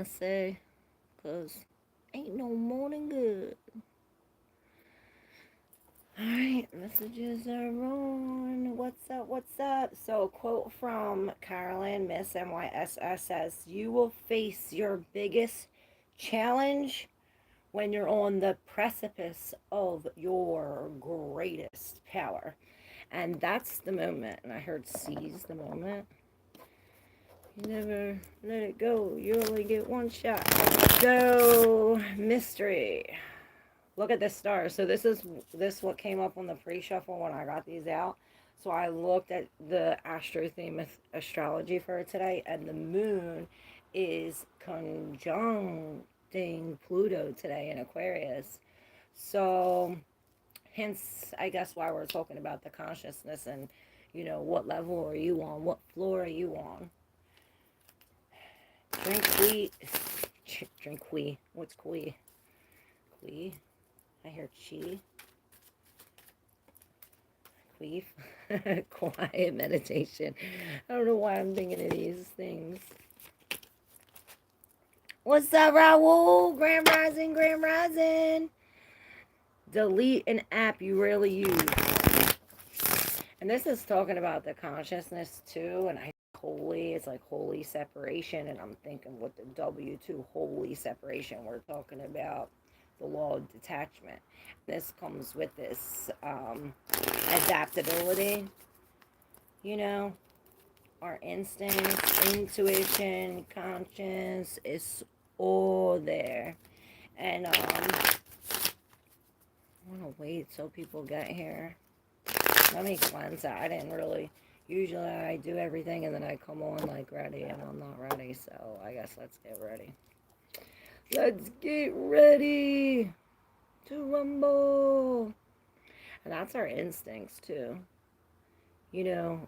say, because ain't no morning good. Alright, messages are on. What's up? What's up? So, a quote from Carolyn, Miss MYSS says, "You will face your biggest challenge when you're on the precipice of your greatest power." And that's the moment. And I heard seize the moment. You never let it go. You only get one shot. So, mystery. Look at the stars. So this what came up on the pre-shuffle when I got these out. So I looked at the astro theme astrology for today, and the moon is conjuncting Pluto today in Aquarius. So hence, I guess why we're talking about the consciousness and, what level are you on? What floor are you on? Drink qui. What's qui? Qui. I hear chi. Queef. Quiet meditation. I don't know why I'm thinking of these things. What's up, Raul? Grand Rising, Grand Rising. Delete an app you rarely use. And this is talking about the consciousness too. And holy, it's like holy separation. And I'm thinking with the W2 holy separation, we're talking about the law of detachment. This comes with this adaptability, our instincts, intuition, conscience is all there. And I want to wait till people get here. Let me cleanse that. I didn't really, usually I do everything and then I come on like ready, and I'm not ready, so I guess let's get ready. Let's get ready to rumble. And that's our instincts too. You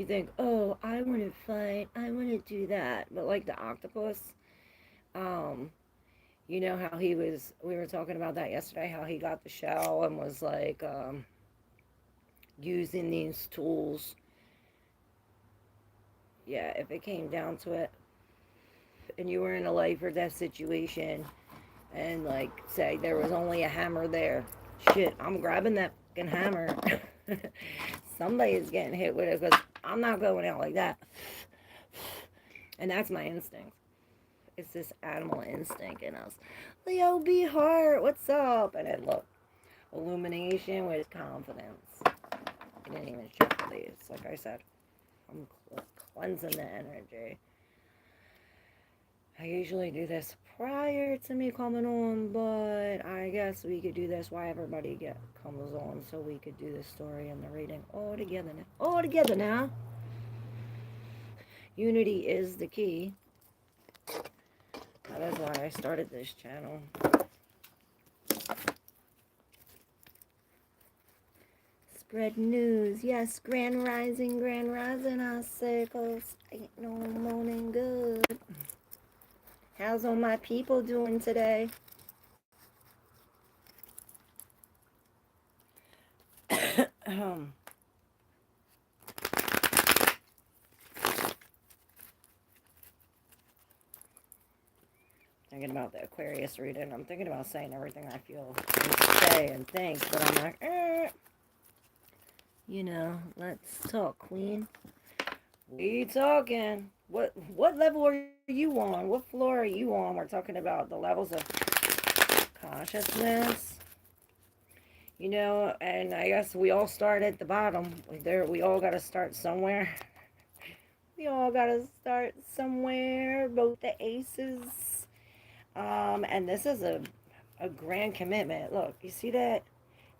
think, oh, I want to fight, I want to do that. But like the octopus, you know how we were talking about that yesterday, how he got the shell and was like using these tools. Yeah, if it came down to it, and you were in a life or death situation, and like say there was only a hammer there, shit, I'm grabbing that fucking hammer. Somebody is getting hit with it because I'm not going out like that. And that's my instinct. It's this animal instinct in us. Leo B. Hart, what's up? And then look, illumination with confidence. I didn't even check for these. Like I said, I'm cleansing the energy. I usually do this prior to me coming on, but I guess we could do this while everybody comes on, so we could do the story and the reading all together now. All together now. Unity is the key. That is why I started this channel. Spread news. Yes, Grand Rising, I say, 'cause ain't no morning good. How's all my people doing today? Thinking about the Aquarius reading. I'm thinking about saying everything I feel and say and think, but I'm like, let's talk, Queen. We talking. What level are you on? What floor are you on? We're talking about the levels of consciousness. And I guess we all start at the bottom. We all got to start somewhere. We all got to start somewhere. Both the aces. And this is a grand commitment. Look, you see that?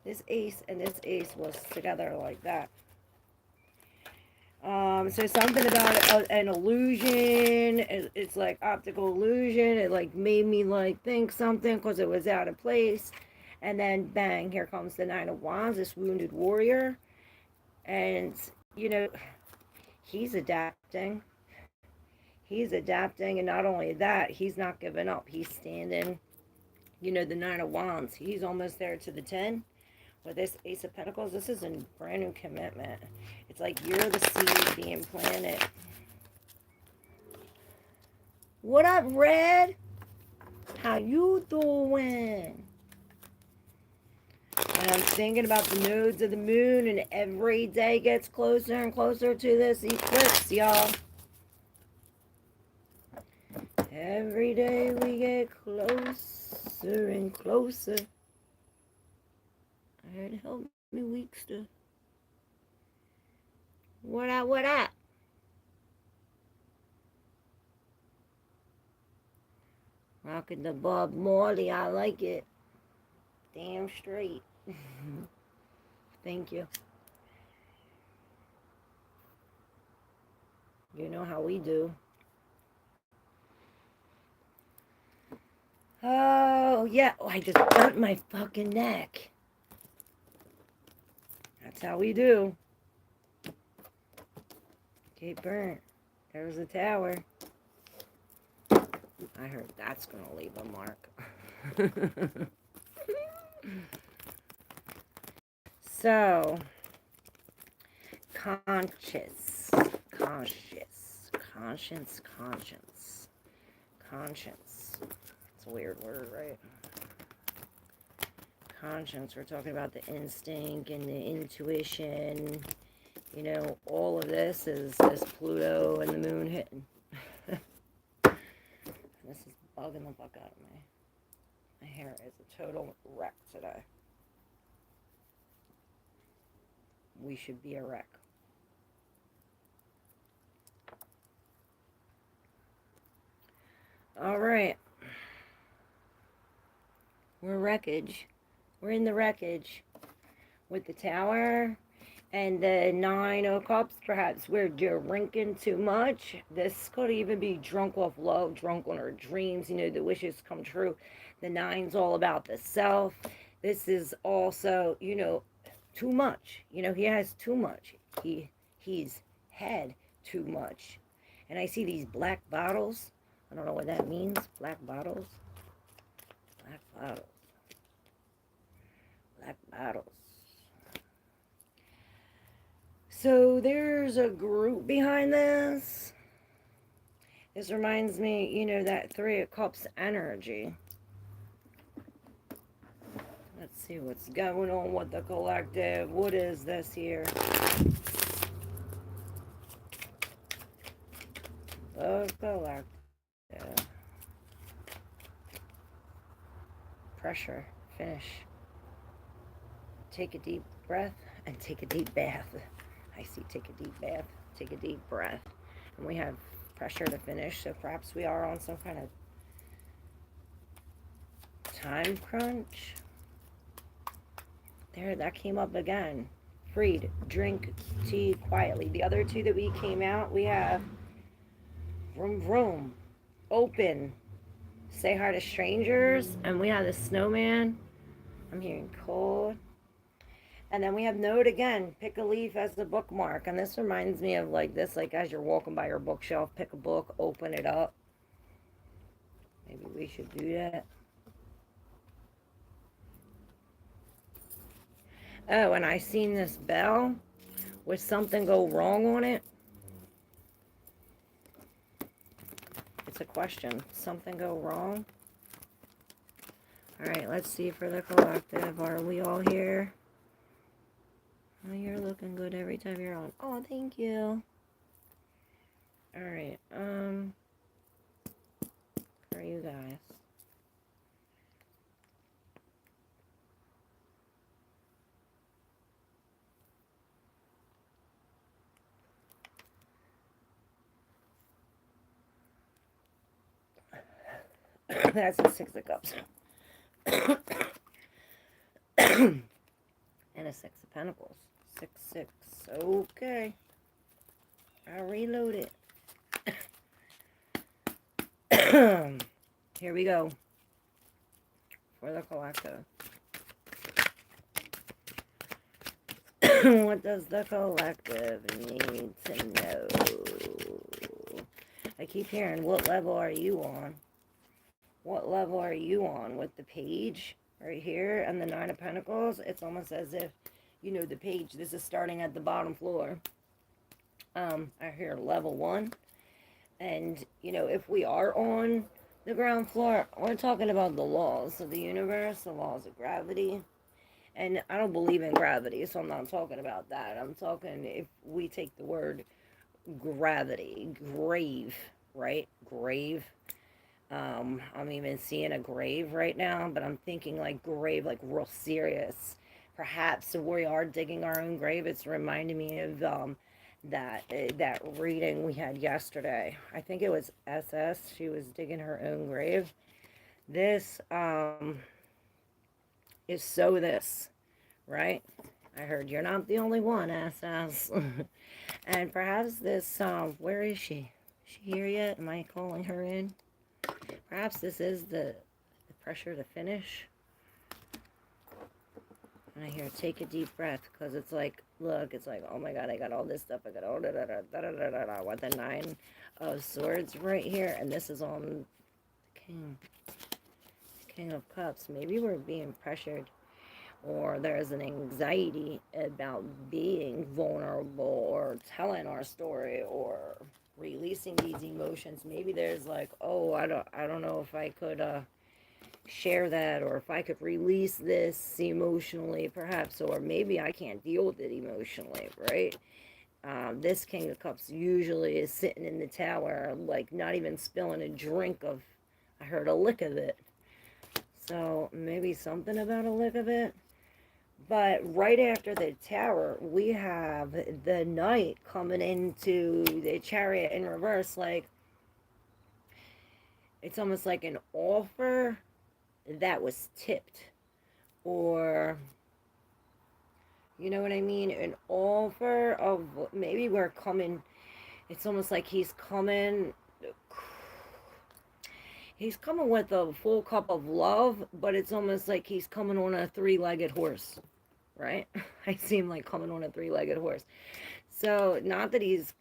This ace and this ace was together like that. So something about an illusion. It's like optical illusion. It like made me like think something because it was out of place. And then bang, here comes the Nine of Wands, this wounded warrior. And, he's adapting. He's adapting, and not only that, he's not giving up. He's standing, the Nine of Wands. He's almost there to the 10. With this Ace of Pentacles, this is a brand new commitment. It's like you're the seed being planted. What up, Red? How you doing? And I'm thinking about the nodes of the moon, and every day gets closer and closer to this eclipse, y'all. Every day we get closer and closer. I heard help me, Weekster. What up, what up? Rocking the Bob Marley, I like it. Damn straight. Thank you. You know how we do. Oh, yeah. Oh, I just burnt my fucking neck. That's how we do. Get burnt. There's a tower. I heard that's going to leave a mark. So, conscience. It's a weird word, right? Conscience, we're talking about the instinct and the intuition. You know, all of this is Pluto and the moon hitting. This is bugging the fuck out of me. My hair is a total wreck today. We should be a wreck. All right. We're wreckage. We're in the wreckage with the tower and the 9 of cups. Perhaps we're drinking too much. This could even be drunk off love, drunk on our dreams. You know, the wishes come true. The 9's all about the self. This is also, you know, too much. You know, he has too much. He's had too much. And I see these black bottles. I don't know what that means. Black bottles. Black bottles. Black bottles. So there's a group behind this. This reminds me, you know, that 3 of Cups energy. Let's see what's going on with the collective. What is this here? The collective. Pressure. Finish. Take a deep breath and take a deep bath. I see take a deep bath, take a deep breath. And we have pressure to finish, so perhaps we are on some kind of time crunch. There, that came up again. Freed, drink tea quietly. The other 2 that we came out, we have vroom vroom, open, say hi to strangers, and we have the snowman. I'm hearing cold. And then we have note again, pick a leaf as the bookmark. And this reminds me of like this, like as you're walking by your bookshelf, pick a book, open it up. Maybe we should do that. Oh, and I seen this bell with something go wrong on it. It's a question. Something go wrong? All right, let's see for the collective. Are we all here? Oh, you're looking good every time you're on. Oh, thank you. All right. For you guys. That's the 6 of Cups. And a 6 of Pentacles. 6, 6. Okay. I'll reload it. Here we go. For the collective. What does the collective need to know? I keep hearing, what level are you on? What level are you on with the page right here and the 9 of Pentacles? It's almost as if, you know, the page, this is starting at the bottom floor. I hear level 1. And, if we are on the ground floor, we're talking about the laws of the universe, the laws of gravity. And I don't believe in gravity, so I'm not talking about that. I'm talking if we take the word gravity, grave, right? Grave. I'm even seeing a grave right now, but I'm thinking like grave, like real serious. Perhaps we are digging our own grave. It's reminding me of that reading we had yesterday. I think it was SS. She was digging her own grave. This is so this, right? I heard you're not the only one, SS. And perhaps this where is she? Is she here yet? Am I calling her in? Perhaps this is the pressure to finish. And I hear take a deep breath because it's like, look, it's like, oh my God, I got all this stuff. I got all da da da da da da da. What the Nine of Swords right here, and this is on the King of Cups. Maybe we're being pressured, or there's an anxiety about being vulnerable, or telling our story, or releasing these emotions. Maybe there's like, oh, I don't know if I could share that, or if I could release this emotionally, perhaps, or maybe I can't deal with it emotionally, right? This King of Cups usually is sitting in the tower, like not even spilling a drink of, I heard a lick of it. So maybe something about a lick of it. But right after the tower, we have the knight coming into the chariot in reverse. Like, it's almost like an offer that was tipped. Or, you know what I mean? An offer of maybe we're coming. It's almost like he's coming with a full cup of love, but it's almost like he's coming on a three-legged horse, right? I see him like coming on a three-legged horse. So, not that he's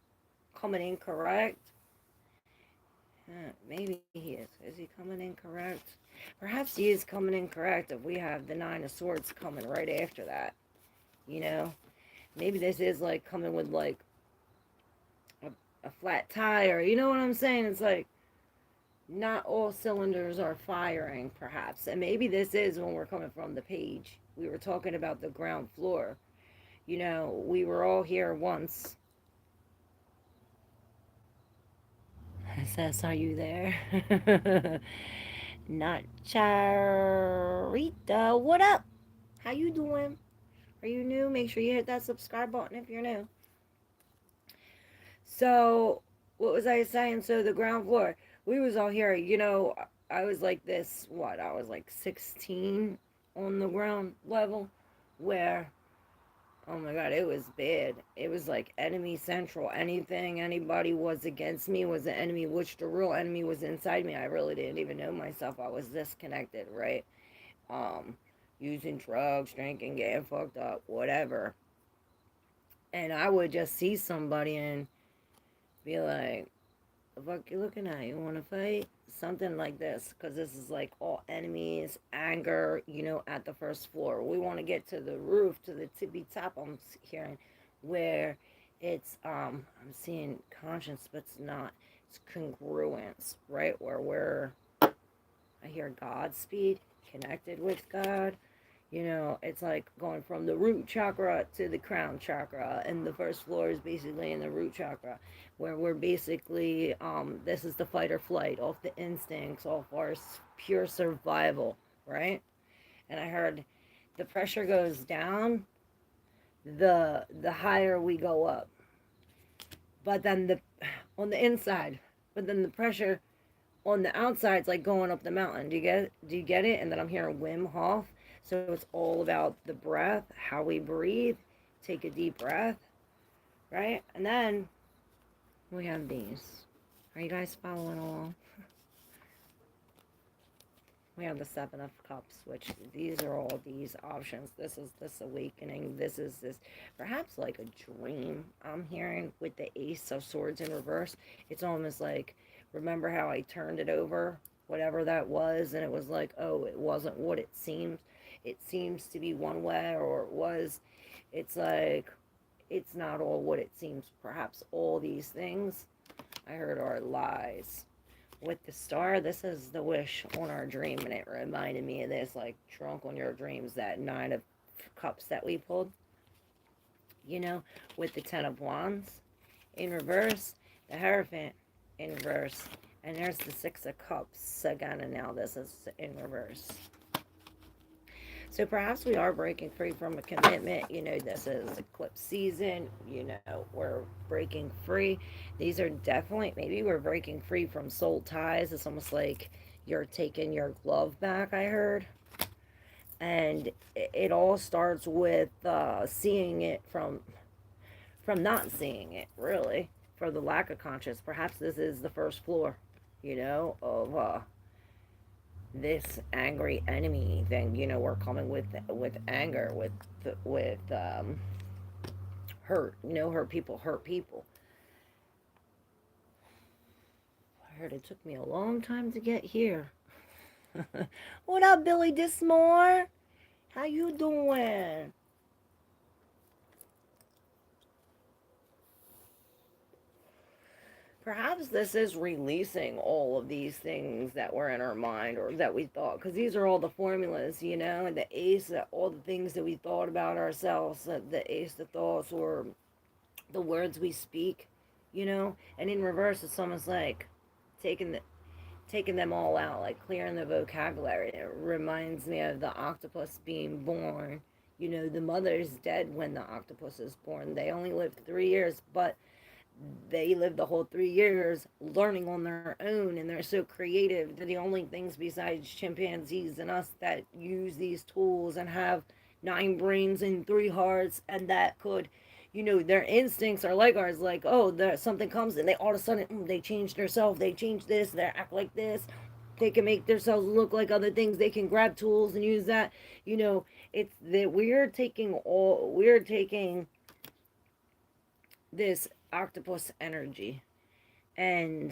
coming incorrect. Maybe he is. Is he coming incorrect? Perhaps he is coming incorrect if we have the Nine of Swords coming right after that. You know? Maybe this is like coming with like a flat tire. You know what I'm saying? It's like not all cylinders are firing, perhaps. And maybe this is when we're coming from the page. We were talking about the ground floor. We were all here once. SS, are you there? Not Charita. What up? How you doing? Are you new? Make sure you hit that subscribe button if you're new. So, what was I saying? So, the ground floor. We was all here. I was like this, what? I was like 16 on the ground level where, oh my God, it was bad. It was like enemy central. Anything anybody was against me was the enemy, which the real enemy was inside me. I really didn't even know myself. I was disconnected, right? Um, Using drugs, drinking, getting fucked up, whatever. And I would just see somebody and be like, the fuck you looking at? You want to fight? Something like this. Because this is like all enemies, anger, at the first floor. We want to get to the roof, to the tippy top, I'm hearing, where it's, I'm seeing conscience, but it's not. It's congruence, right? I hear God speed, connected with God. It's like going from the root chakra to the crown chakra, and the first floor is basically in the root chakra, where we're basically, this is the fight or flight, off the instincts, off our pure survival, right? And I heard the pressure goes down, the higher we go up. But then on the inside, but then the pressure on the outside, it's like going up the mountain. Do you get it? And then I'm hearing Wim Hof. So it's all about the breath, how we breathe. Take a deep breath, right? And then we have these. Are you guys following along? We have the Seven of Cups, which these are all these options. This is this awakening. This is this, perhaps like a dream I'm hearing with the Ace of Swords in reverse. It's almost like, remember how I turned it over, whatever that was, and it was like, oh, it wasn't what it seemed. It seems to be one way, or it was. It's like, it's not all what it seems. Perhaps all these things I heard our lies. With the star, this is the wish on our dream, and it reminded me of this, like drunk on your dreams, that 9 of cups that we pulled, you know, with the 10 of wands in reverse, the Hierophant in reverse, and there's the 6 of cups again, and now this is in reverse. So perhaps we are breaking free from a commitment. You know, this is eclipse season. You know, we're breaking free. These are definitely, maybe we're breaking free from soul ties. It's almost like you're taking your glove back, I heard. And it all starts with seeing it from not seeing it, really, for the lack of conscious. Perhaps this is the first floor, you know, of this angry enemy thing. You know, we're coming with anger, with hurt. You know, hurt people hurt people. I heard it took me a long time to get here. What up, Billy Dismore? How you doing? Perhaps this is releasing all of these things that were in our mind or that we thought, because these are all the formulas, you know, and the ace, all the things that we thought about ourselves, the ace of thoughts, or the words we speak, you know, and in reverse, it's almost like taking the taking them all out, like clearing the vocabulary. It reminds me of the octopus being born. You know, the mother's dead when the octopus is born. They only live 3 years, but they live the whole 3 years learning on their own, and they're so creative. They're the only things besides chimpanzees and us that use these tools and have 9 brains and 3 hearts, and that could, you know, their instincts are like ours. Like, oh, there something comes and they all of a sudden they change themselves, they change this, they act like this, they can make themselves look like other things, they can grab tools and use that. You know, it's that we're taking this octopus energy and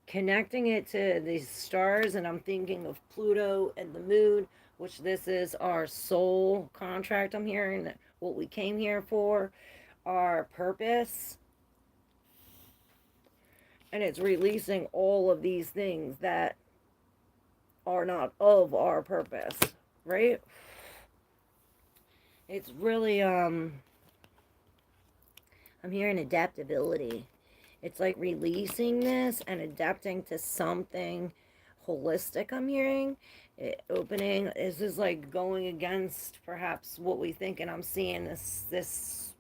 connecting it to these stars, and I'm thinking of Pluto and the moon, which this is our soul contract. I'm hearing what we came here for, our purpose, and it's releasing all of these things that are not of our purpose, right? It's really I'm hearing adaptability. It's like releasing this and adapting to something holistic. I'm hearing opening. This is like going against perhaps what we think, and I'm seeing this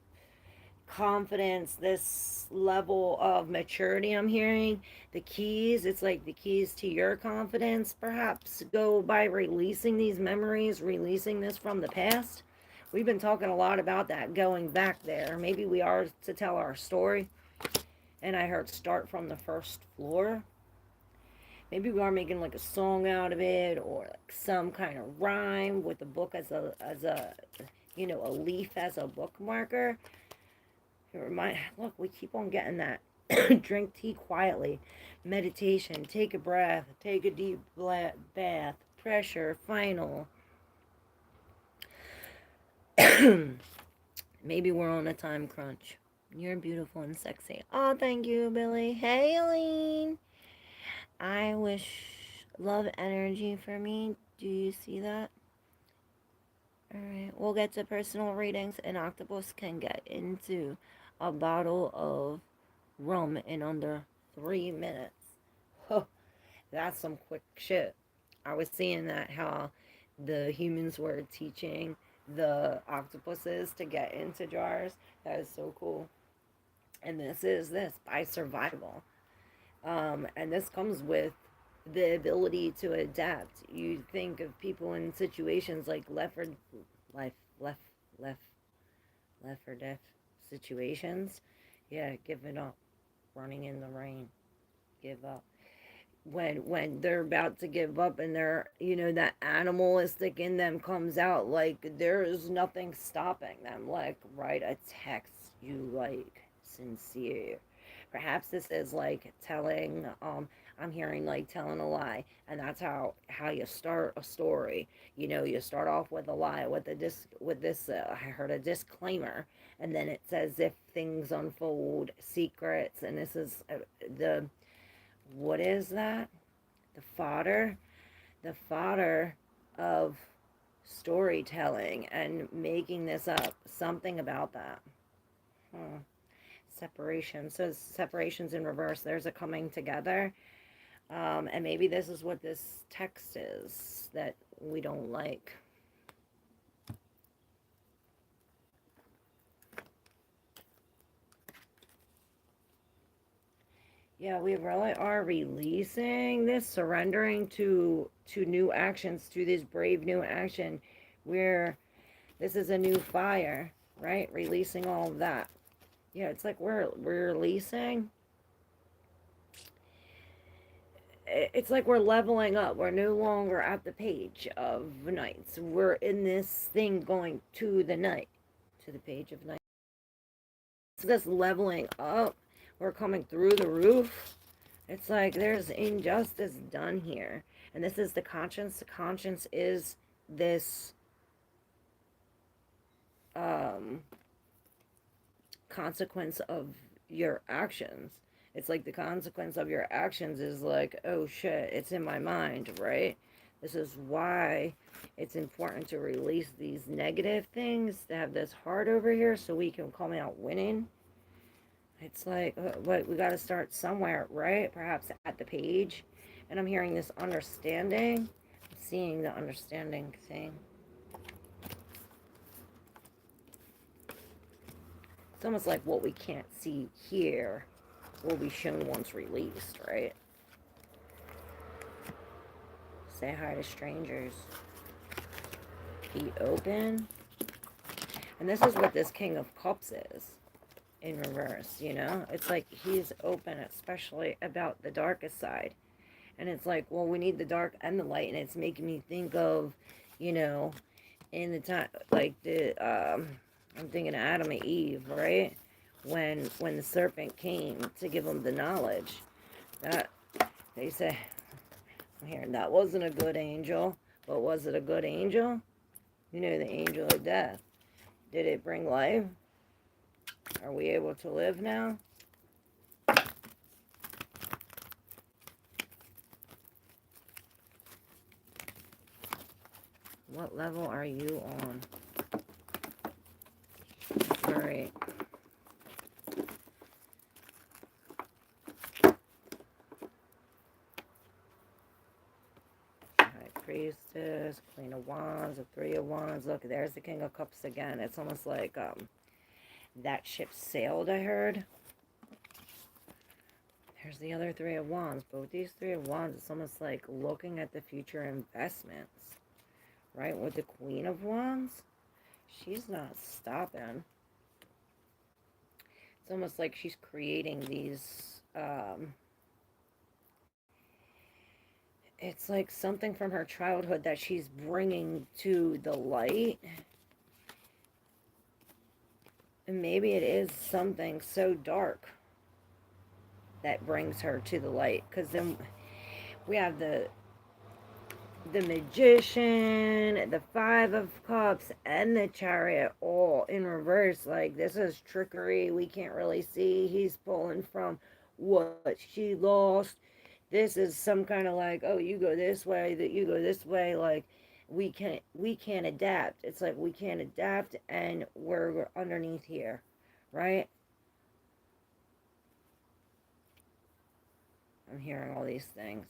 confidence, this level of maturity. I'm hearing the keys. It's like the keys to your confidence perhaps go by releasing these memories, releasing this from the past. We've been talking a lot about that, going back there. Maybe we are to tell our story. And I heard start from the first floor. Maybe we are making like a song out of it, or like some kind of rhyme with the book as a you know, a leaf as a bookmarker. Look, we keep on getting that. Drink tea quietly. Meditation. Take a breath. Take a deep bath. Pressure. Final. Maybe we're on a time crunch. You're beautiful and sexy. Oh, thank you, Billy. Hey, Aline. I wish love energy for me. Do you see that? Alright, we'll get to personal readings. An octopus can get into a bottle of rum in under 3 minutes. Oh, that's some quick shit. I was seeing that how the humans were teaching the octopuses to get into jars. That is so cool. And this is this by survival. And this comes with the ability to adapt. You think of people in situations like life, left, left, left or death situations. Yeah, giving up, running in the rain, give up. When they're about to give up and they're, you know, that animalistic in them comes out, like there is nothing stopping them. Like write a text you like, sincere. Perhaps this is like telling I'm hearing like telling a lie, and that's how you start a story. You know, you start off with a lie, with this. I heard a disclaimer, and then it says if things unfold, secrets, and this is the what is that? The fodder, the fodder of storytelling and making this up. Something about that. Hmm. Separation. So separations in reverse. There's a coming together. And maybe this is what this text is that we don't like. Yeah, we really are releasing this, surrendering to new actions, to this brave new action where this is a new fire, right? Releasing all of that. Yeah, it's like we're releasing. It's like we're leveling up. We're no longer at the page of nights. We're in this thing going to the night, to the page of night. So this leveling up. We're coming through the roof. It's like there's injustice done here. And this is the conscience. The conscience is this consequence of your actions. It's like the consequence of your actions is like, oh shit, it's in my mind, right? This is why it's important to release these negative things, to have this heart over here so we can come out winning. It's like, what, we got to start somewhere, right? Perhaps at the page. And I'm hearing this understanding, I'm seeing the understanding thing. It's almost like what we can't see here will be shown once released, right? Say hi to strangers. Be open. And this is what this King of Cups is in reverse, you know? It's like he's open, especially about the darkest side. And it's like, well, we need the dark and the light. And it's making me think of, you know, in the time, like I'm thinking of Adam and Eve, right? When the serpent came to give them the knowledge, that they say, I'm hearing that wasn't a good angel, but was it a good angel? You know, the angel of death. Did it bring life? Are we able to live now? What level are you on? All right. Priestess, Queen of Wands, the Three of Wands. Look, there's the King of Cups again. It's almost like that ship sailed, I heard. There's the other Three of Wands. But with these Three of Wands, it's almost like looking at the future investments, right? With the Queen of Wands, she's not stopping. It's almost like she's creating these it's like something from her childhood that she's bringing to the light. And maybe it is something so dark that brings her to the light. Because then we have the Magician, the Five of Cups, and the Chariot all in reverse. Like, this is trickery. We can't really see. He's pulling from what she lost. This is some kind of like, oh, you go this way, that you go this way. Like, we can't adapt. It's like we can't adapt, and we're underneath here, right? I'm hearing all these things.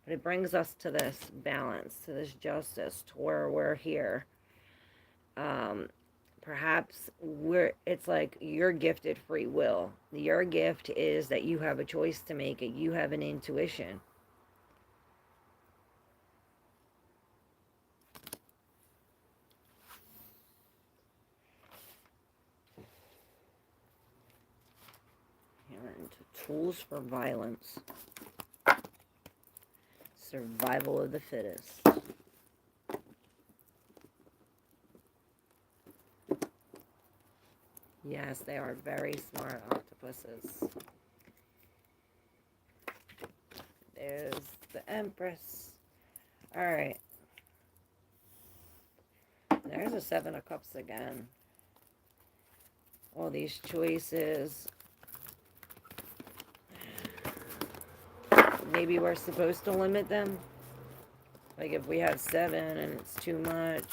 But it brings us to this balance, to this justice, to where we're here. Perhaps it's like you're gifted free will. Your gift is that you have a choice to make it. You have an intuition. You're into tools for violence. Survival of the fittest. Yes, they are very smart octopuses. There's the Empress. All right. There's a Seven of Cups again. All these choices. Maybe we're supposed to limit them. Like if we have 7 and it's too much.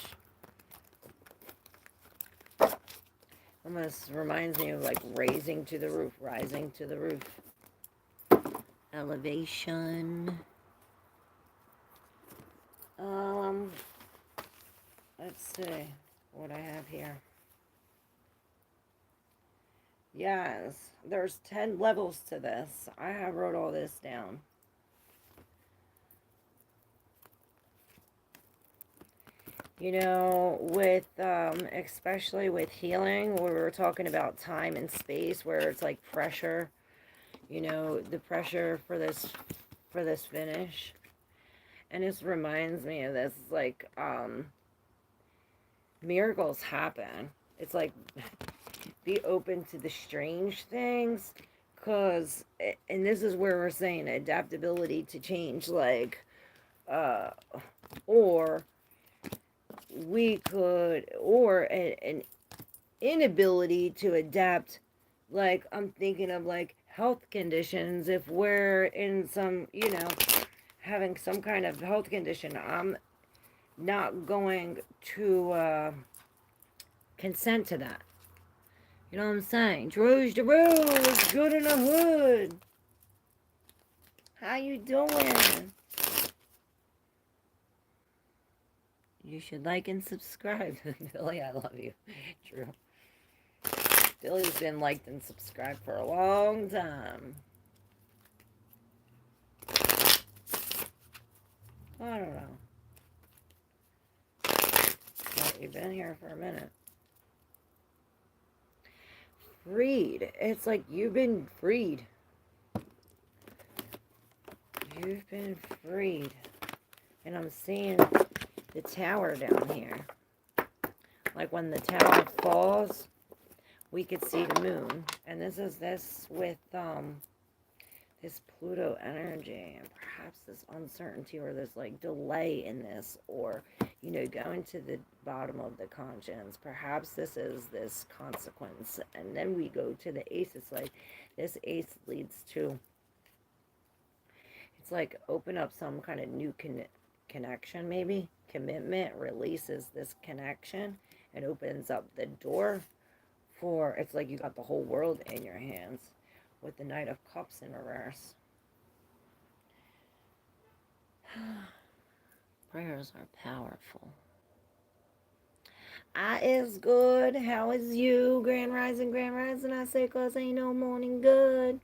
Almost reminds me of like raising to the roof, rising to the roof. Elevation. Let's see what I have here. Yes, there's 10 levels to this. I have wrote all this down. You know, with, especially with healing, where we were talking about time and space, where it's like pressure, you know, the pressure for this finish. And this reminds me of this, like, miracles happen. It's like, be open to the strange things, because, and this is where we're saying adaptability to change, like, or we could, or an inability to adapt, like, I'm thinking of, like, health conditions. If we're in some, you know, having some kind of health condition, I'm not going to consent to that. You know what I'm saying? Drove the road, was good in the hood. How you doing? You should like and subscribe. Billy, I love you. True. Billy's been liked and subscribed for a long time. I don't know. But you've been here for a minute. Freed. It's like you've been freed. You've been freed. And I'm seeing the tower down here. Like when the tower falls, we could see the moon. And this is this with this Pluto energy, and perhaps this uncertainty or this like delay in this, or, you know, going to the bottom of the conscience. Perhaps this is this consequence. And then we go to the ace. It's like this ace leads to, it's like open up some kind of new connection, maybe commitment, releases this connection and opens up the door for, it's like you got the whole world in your hands with the Knight of Cups in reverse. Prayers are powerful. I is good. How is you? Grand Rising, Grand Rising. I say, cause ain't no morning good.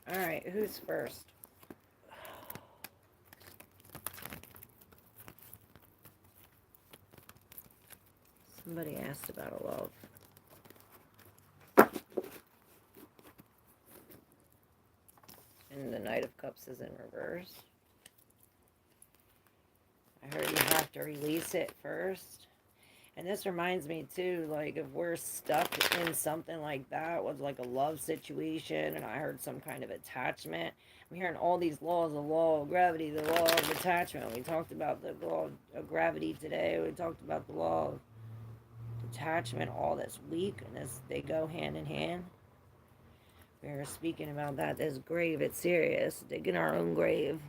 Alright, who's first? Somebody asked about a love. And the Knight of Cups is in reverse. I heard you have to release it first. And this reminds me too, like if we're stuck in something like that, was like a love situation, and I heard some kind of attachment. I'm hearing all these laws, the law of gravity, the law of attachment. We talked about the law of gravity today. We talked about the law of detachment all this week, and this, they go hand in hand. We were speaking about that. This grave, it's serious. Digging our own grave.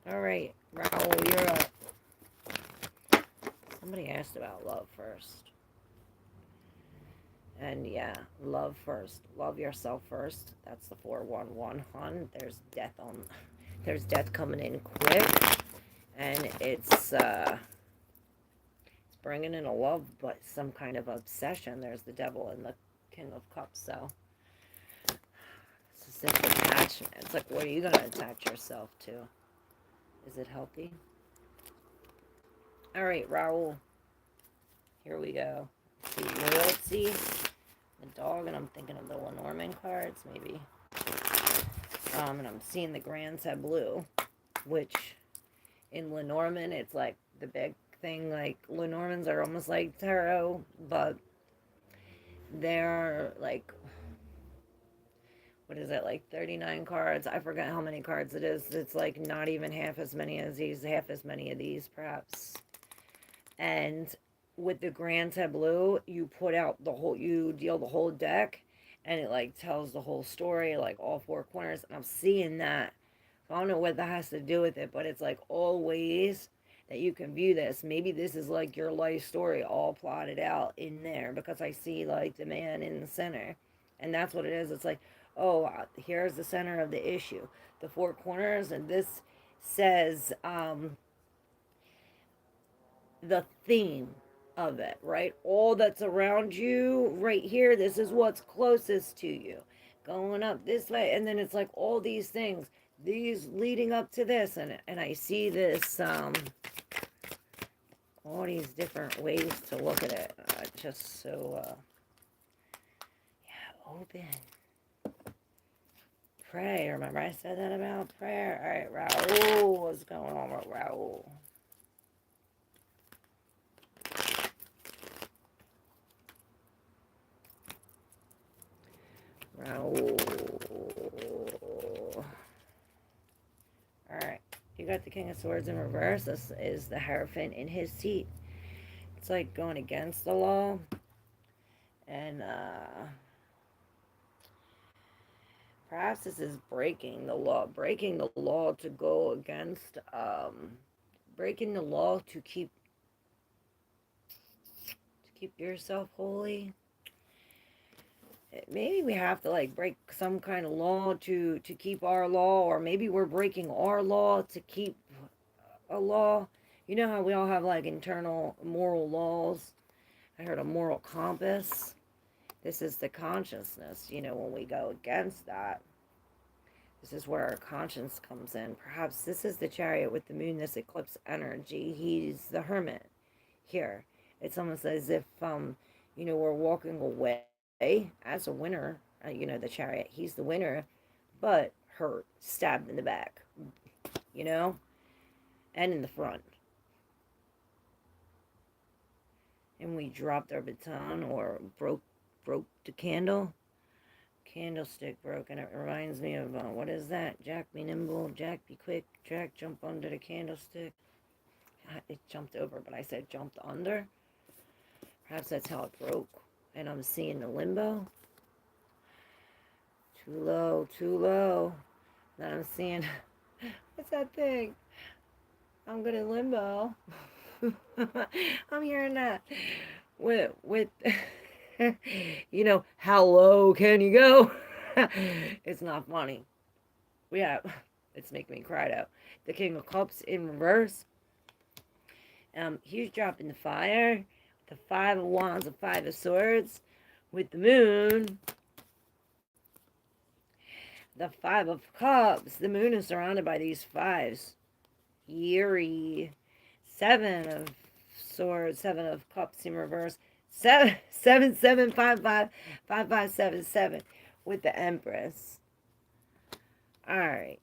Alright, Raoul, you're up. Somebody asked about love first. And yeah, love first. Love yourself first. That's the 411 hun. There's death coming in quick. And it's bringing in a love, but some kind of obsession. There's the devil and the King of Cups. So it's just attachment. It's like, what are you going to attach yourself to? Is it healthy? All right, Raoul. Here we go. Loyalty, the dog, and I'm thinking of the Lenormand cards, maybe. And I'm seeing the Grand Tableau, which in Lenormand, it's like the big thing. Like Lenormands are almost like tarot, but they're like, what is it, like 39 cards? I forget how many cards it is. It's like not even half as many as these, half as many of these perhaps. And with the Grand Tableau, you put out the whole, you deal the whole deck, and it like tells the whole story, like all four corners. And I'm seeing that. So I don't know what that has to do with it, but it's like all ways that you can view this. Maybe this is like your life story all plotted out in there, because I see like the man in the center. And that's what it is. It's like, oh, here's the center of the issue, the four corners, and this says the theme of it, right? All that's around you right here, this is what's closest to you. Going up this way, and then it's like all these things, these leading up to this, and I see this all these different ways to look at it. Just so yeah, open. Pray. Remember I said that about prayer? All right, Raul, what's going on with Raul? Raul. Alright, you got the King of Swords in reverse. This is the Hierophant in his seat. It's like going against the law. And perhaps this is breaking the law. Breaking the law to go against, breaking the law to keep yourself holy. Maybe we have to like break some kind of law to keep our law, or maybe we're breaking our law to keep a law. You know how we all have like internal moral laws? I heard a moral compass. This is the consciousness, you know, when we go against that. This is where our conscience comes in. Perhaps this is the Chariot with the moon, this eclipse energy. He's the Hermit here. It's almost as if, you know, we're walking away as a winner. You know, the Chariot, he's the winner, but hurt, stabbed in the back, you know, and in the front. And we dropped our baton, or broke the candlestick broke. And it reminds me of what is that? Jack be nimble, Jack be quick, Jack jump under the candlestick. It jumped over, but I said jumped under. Perhaps that's how it broke. And I'm seeing the limbo. Too low, too low. Then I'm seeing, what's that thing? I'm good in limbo. I'm hearing that with you know, how low can you go? It's not funny. Yeah, it's making me cry out. The King of Cups in reverse. He's dropping the fire. The Five of Wands, the Five of Swords. With the moon. The Five of Cups. The moon is surrounded by these fives. Eerie. Seven of Swords, Seven of Cups in reverse. 7 7 5 5 5 5 7 7 with the Empress. All right.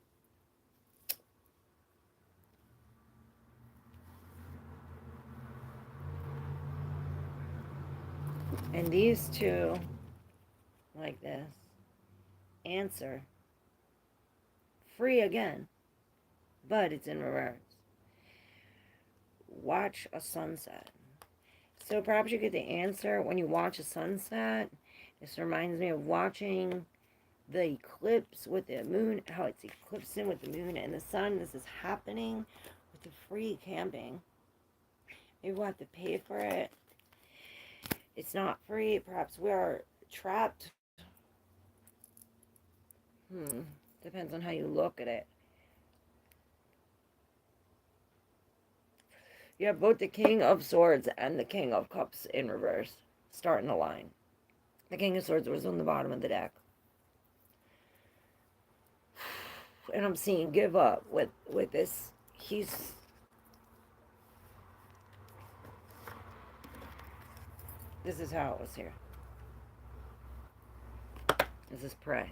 And these two, like this, answer. Free again, but it's in reverse. Watch a sunset. So perhaps you get the answer when you watch a sunset. This reminds me of watching the eclipse with the moon, how it's eclipsing with the moon and the sun. This is happening with the free camping. Maybe we'll have to pay for it. It's not free. Perhaps we are trapped. Depends on how you look at it. You have both the King of Swords and the King of Cups in reverse, starting the line. The King of Swords was on the bottom of the deck. And I'm seeing give up with this. This is how it was here. This is pray.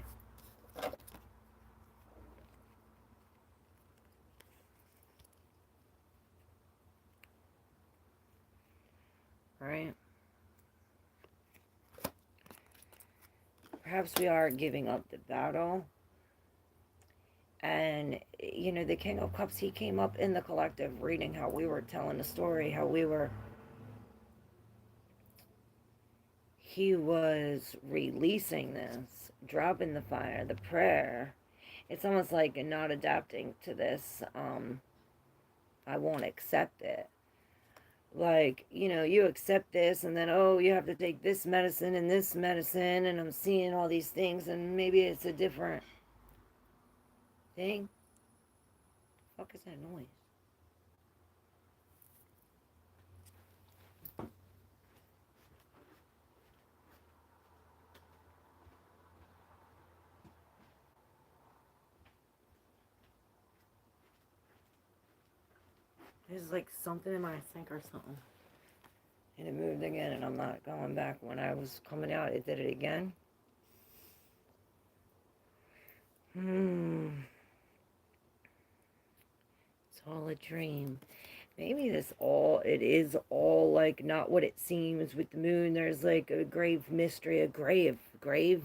right? Perhaps we are giving up the battle. And, you know, the King of Cups, he came up in the collective reading, how we were telling the story, how he was releasing this, dropping the fire, the prayer. It's almost like not adapting to this. I won't accept it. Like, you know, you accept this, and then, oh, you have to take this medicine, and I'm seeing all these things, and maybe it's a different thing. What the fuck is that noise? There's like something in my sink or something. And it moved again, and I'm not going back. When I was coming out, it did it again. It's all a dream. Maybe it is all like not what it seems with the moon. There's like a grave mystery, grave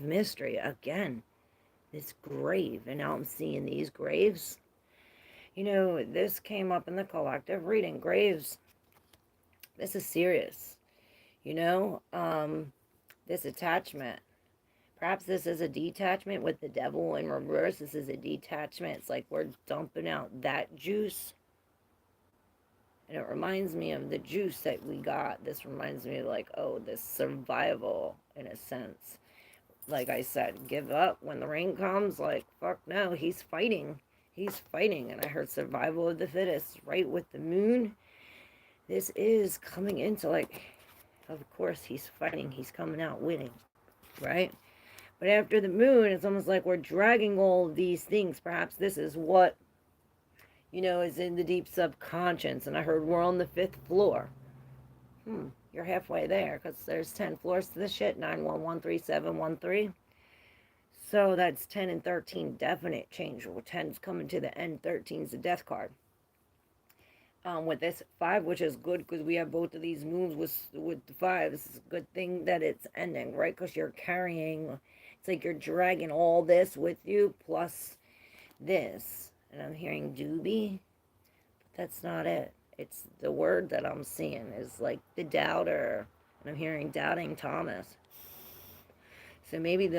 mystery again. This grave, and now I'm seeing these graves. You know, this came up in the collective reading. Graves, this is serious. You know, this attachment. Perhaps this is a detachment with the devil in reverse. This is a detachment. It's like we're dumping out that juice. And it reminds me of the juice that we got. This reminds me of like, oh, this survival in a sense. Like I said, give up when the rain comes. Like, fuck no, he's fighting. He's fighting. And I heard survival of the fittest right with the moon. This is coming into like, of course he's fighting. He's coming out winning, right? But after the moon, it's almost like we're dragging all of these things. Perhaps this is what, you know, is in the deep subconscious. And I heard we're on the 5th floor. You're halfway there, because there's 10 floors to this shit. 9113713. So that's 10 and 13, definite change. 10's coming to the end. 13's the death card. With this 5, which is good because we have both of these moons with the 5. This is a good thing that it's ending, right? Because you're carrying, it's like you're dragging all this with you plus this. And I'm hearing doobie, but that's not it. It's the word that I'm seeing is like the doubter. And I'm hearing doubting Thomas. So maybe in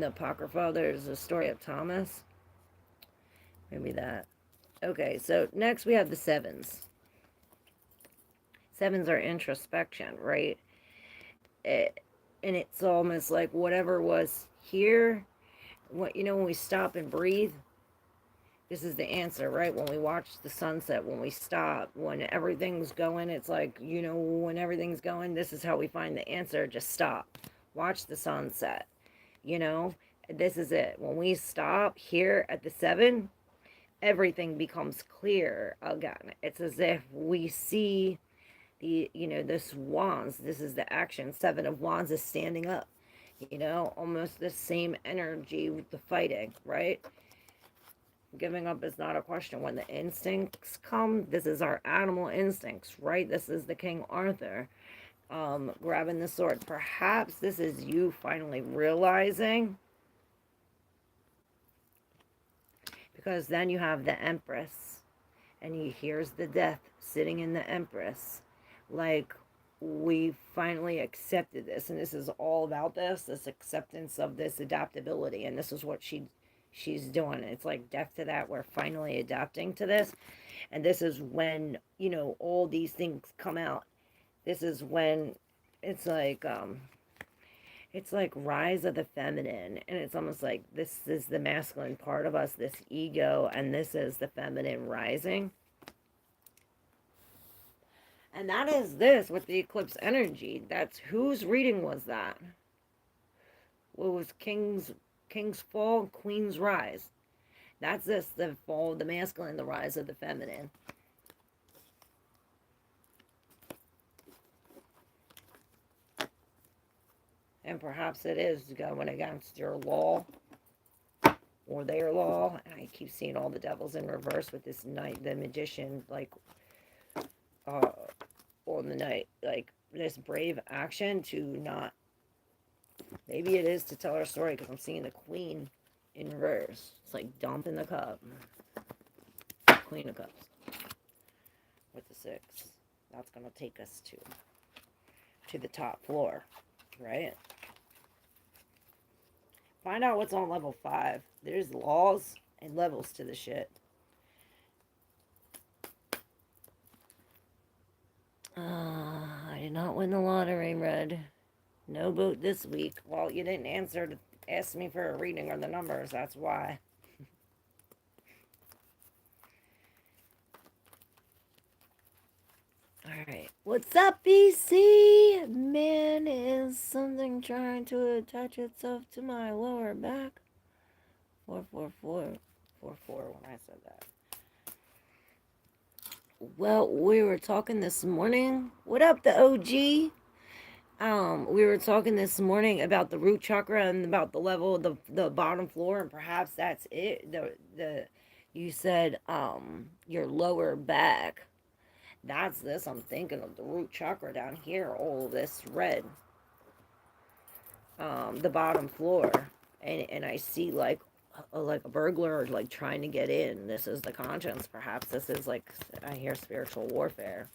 the Apocrypha, there's a story of Thomas. Maybe that. Okay, so next we have the 7s. 7s are introspection, right? And it's almost like whatever was here, what, you know, when we stop and breathe, this is the answer, right? When we watch the sunset, when we stop, when everything's going, it's like, you know, when everything's going, this is how we find the answer. Just stop. Watch the sunset. You know, this is it. When we stop here at the 7, everything becomes clear again. It's as if we see the, you know, this wands. This is the action. 7 of wands is standing up. You know, almost the same energy with the fighting, right? Giving up is not a question. When the instincts come, this is our animal instincts, right? This is the King Arthur grabbing the sword. Perhaps this is you finally realizing, because then you have the Empress, and here's the death sitting in the Empress. Like, we finally accepted this, and this is all about this acceptance of this adaptability, and this is what she's doing. It's like death to that. We're finally adapting to this, and this is when, you know, all these things come out. This is when it's like rise of the feminine, and it's almost like this is the masculine part of us, this ego, and this is the feminine rising. And that is this with the eclipse energy. That's whose reading was that? What was King's fall, Queen's rise? That's this, the fall of the masculine, the rise of the feminine. And perhaps it is going against your law or their law. And I keep seeing all the devils in reverse with this knight, the magician, like on the night, like this brave action to not, maybe it is to tell our story, because I'm seeing the Queen in reverse. It's like dumping the cup. Queen of Cups with the 6. That's going to take us to the top floor, right? Find out what's on level 5. There's laws and levels to the shit. I did not win the lottery, Red. No boat this week. Well, you didn't answer to ask me for a reading or the numbers. That's why. Alright. What's up, BC? Man, is something trying to attach itself to my lower back? 444. 44 when I said that. Well, we were talking this morning. What up, the OG? We were talking this morning about the root chakra and about the level of the bottom floor, and perhaps that's it. You said your lower back. That's this. I'm thinking of the root chakra down here. All this red. The bottom floor, and I see like a burglar like trying to get in. This is the conscience. Perhaps this is like, I hear spiritual warfare.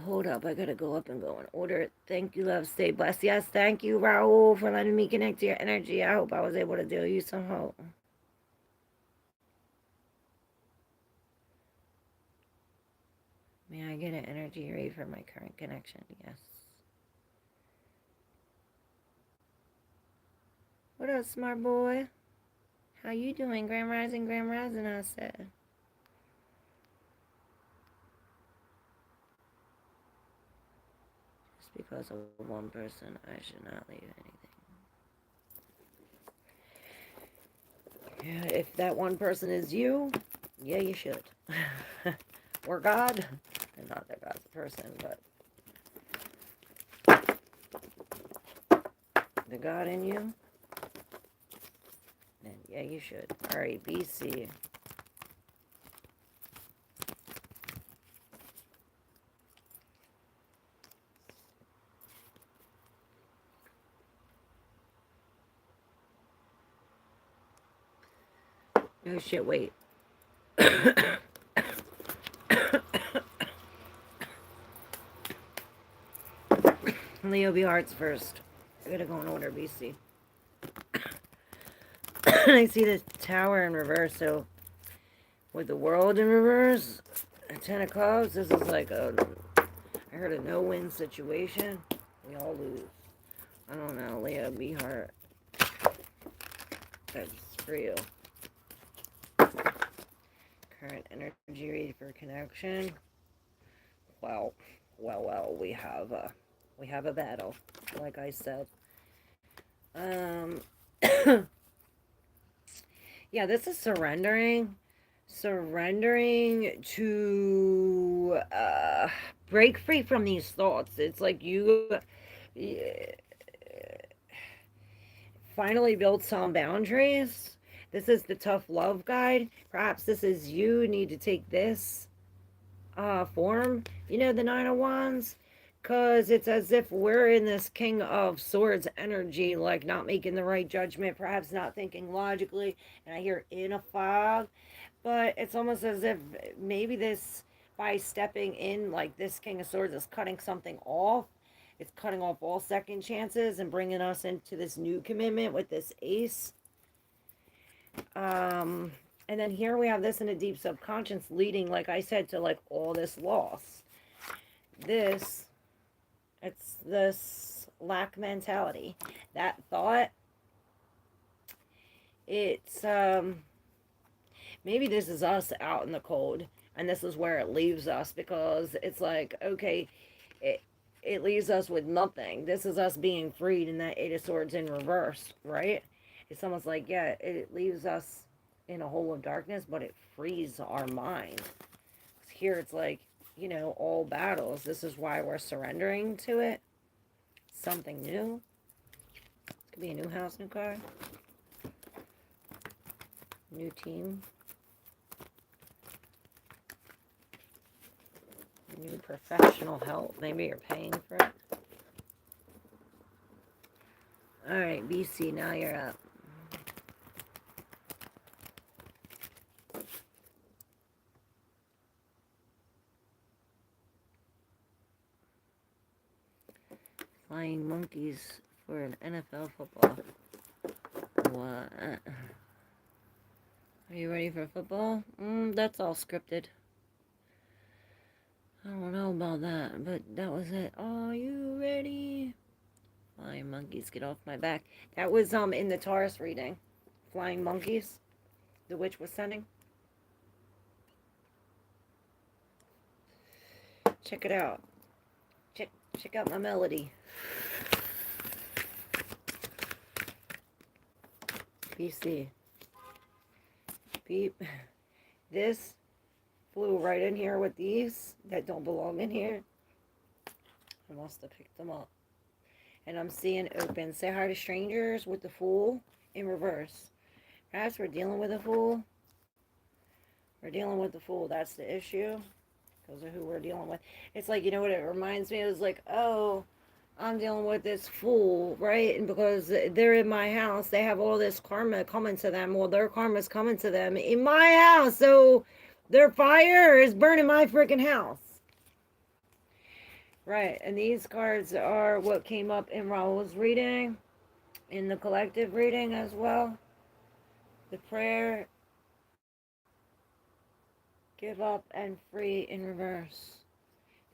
Hold up. I gotta go up and go in order. Thank you, love. Stay blessed. Yes, thank you, Raul, for letting me connect to your energy. I hope I was able to deal you some hope. May I get an energy read for my current connection? Yes. What up, smart boy? How you doing? Grand Rising, I said. Just because of one person, I should not leave anything. Yeah, if that one person is you, yeah, you should. Or God. And not that God's a person, but the God in you, then yeah, you should. Alright, BC. Oh shit, wait. Leo B. Hearts first. I gotta go in order, BC. I see the Tower in reverse, so with the World in reverse, 10 of Clubs, this is like I heard a no-win situation. We all lose. I don't know, Leo B. Heart. That's for you. Current energy read for connection. Well, we have a battle, like I said. Yeah, this is surrendering to break free from these thoughts. It's like you finally built some boundaries. This is the tough love guide. Perhaps this is you need to take this form, you know, the 9 of Wands, because it's as if we're in this King of Swords energy, like not making the right judgment, perhaps not thinking logically, and I hear in a fog, but it's almost as if maybe this, by stepping in, like this King of Swords is cutting something off. It's cutting off all second chances and bringing us into this new commitment with this Ace. And then here we have this in a deep subconscious leading, like I said, to like all this loss. It's this lack mentality. That thought, it's, maybe this is us out in the cold, and this is where it leaves us, because it's like, okay, it leaves us with nothing. This is us being freed in that 8 of Swords in reverse, right? It's almost like, yeah, it leaves us in a hole of darkness, but it frees our mind. Here it's like, you know, all battles. This is why we're surrendering to it. Something new. It could be a new house, new car. New team. You need professional help. Maybe you're paying for it. Alright, BC, now you're up. Flying monkeys for an NFL football. What? Are you ready for football? That's all scripted. I don't know about that, but that was it. Are you ready? Flying monkeys, get off my back. That was in the Taurus reading. Flying monkeys. The witch was sending. Check it out. Check out my melody. BC. Beep. This flew right in here with these that don't belong in here. I must have picked them up. And I'm seeing open. Say hi to strangers with the Fool in reverse. Perhaps we're dealing with a Fool. We're dealing with the Fool. That's the issue. Because of who we're dealing with. It's like, you know what it reminds me of? It's like, oh, I'm dealing with this fool, right? And because they're in my house, they have all this karma coming to them. Well, their karma's coming to them in my house. So their fire is burning my freaking house. Right. And these cards are what came up in Raul's reading, in the collective reading as well. The prayer, give up, and free in reverse.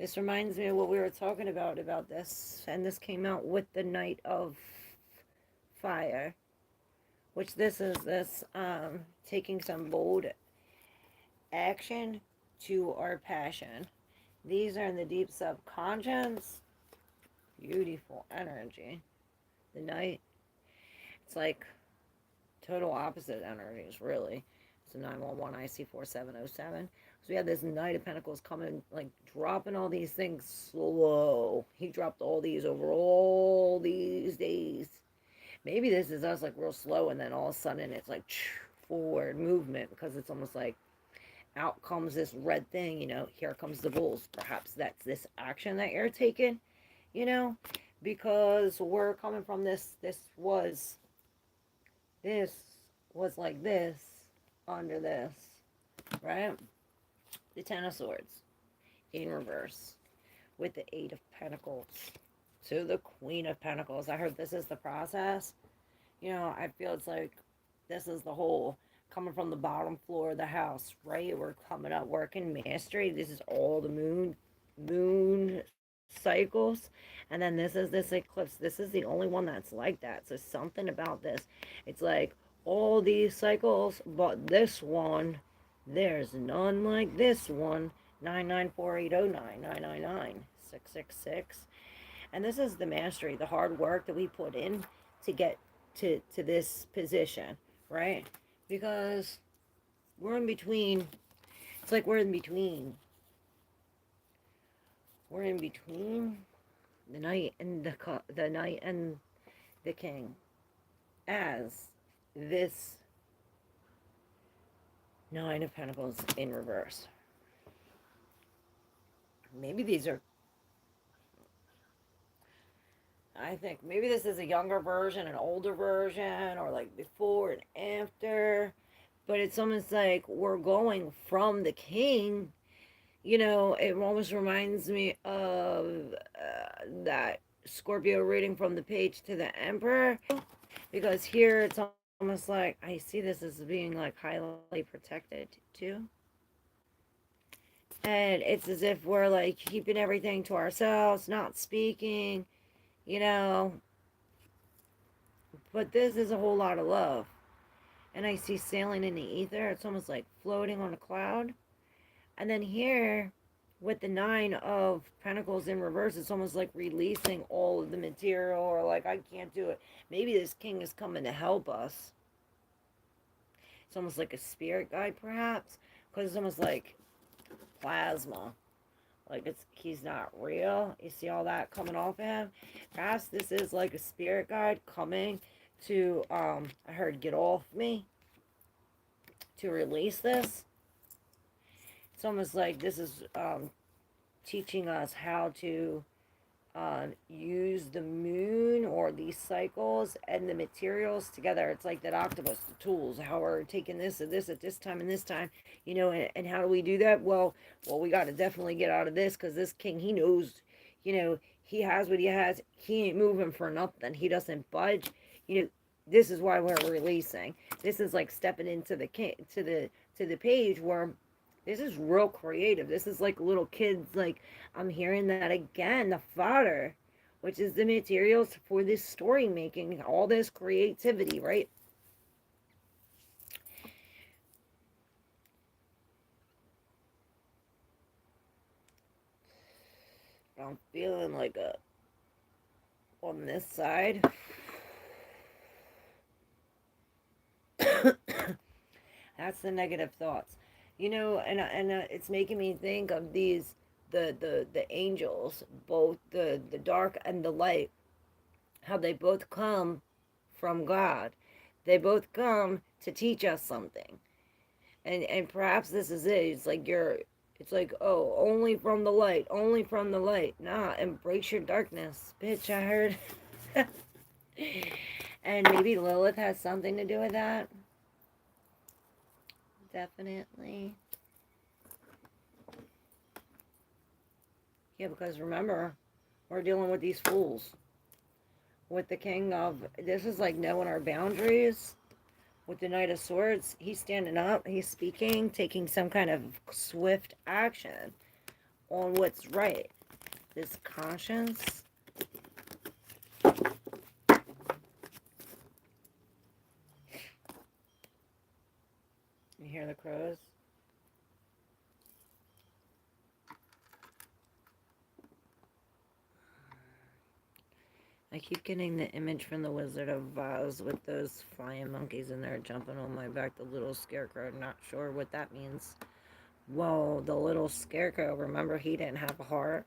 This reminds me of what we were talking about this. And this came out with the Knight of Fire. Which this is taking some bold action to our passion. These are in the deep subconscious. Beautiful energy. The Knight. It's like total opposite energies, really. It's a 911 IC 4707. So we had this Knight of Pentacles coming, like dropping all these things slow. He dropped all these over all these days. Maybe this is us like real slow, and then all of a sudden it's like forward movement, because it's almost like out comes this red thing, you know, here comes the bulls. Perhaps that's this action that you're taking, you know, because we're coming from this was like this under this, right? The Ten of Swords in reverse with the Eight of Pentacles to the Queen of Pentacles. I heard this is the process. You know, I feel it's like this is the whole coming from the bottom floor of the house, right? We're coming up working mastery. This is all the moon cycles. And then this is this eclipse. This is the only one that's like that. So something about this. It's like all these cycles, but this one, there's none like this one. 994809999 999 And this is the mastery, the hard work that we put in to get to this position, right? Because we're in between. It's like we're in between. We're in between the Knight and the Knight and the King, as this Nine of Pentacles in reverse. Maybe these are, I think maybe this is a younger version, an older version, or like before and after. But it's almost like we're going from the King. You know, it almost reminds me of that Scorpio reading from the Page to the Emperor. Because here it's almost like I see this as being like highly protected too. And it's as if we're like keeping everything to ourselves, not speaking, you know. But this is a whole lot of love. And I see sailing in the ether. It's almost like floating on a cloud. And then here, with the Nine of Pentacles in reverse, it's almost like releasing all of the material, or like, I can't do it. Maybe this King is coming to help us. It's almost like a spirit guide, perhaps. Because it's almost like plasma. Like he's not real. You see all that coming off of him? Perhaps this is like a spirit guide coming to, I heard, get off me. To release this. It's almost like this is teaching us how to use the moon or these cycles and the materials together. It's like that octopus, the tools, how we're taking this and this at this time and this time, and how do we do that? Well, we got to definitely get out of this, because this king, he knows, he has what he has. He ain't moving for nothing. He doesn't budge. You know, this is why we're releasing. This is like stepping into the to the page where this is real creative. This is like little kids. Like, I'm hearing that again. The fodder, which is the materials for this story making, all this creativity, right? I'm feeling like on this side. That's the negative thoughts, and it's making me think of these the angels, both the dark and the light, how they both come from God. They both come to teach us something. And perhaps this is it. It's like, oh, only from the light, only from the light. Nah, embrace your darkness, bitch, I heard. And maybe Lilith has something to do with that. Definitely. Yeah, because remember, we're dealing with these fools. With the king of, this is like knowing our boundaries. With the Knight of Swords, he's standing up, he's speaking, taking some kind of swift action on what's right. This conscience. You hear the crows? I keep getting the image from the Wizard of Oz with those flying monkeys in there jumping on my back, the little scarecrow. Not sure what that means. Well, the little scarecrow, remember, he didn't have a heart.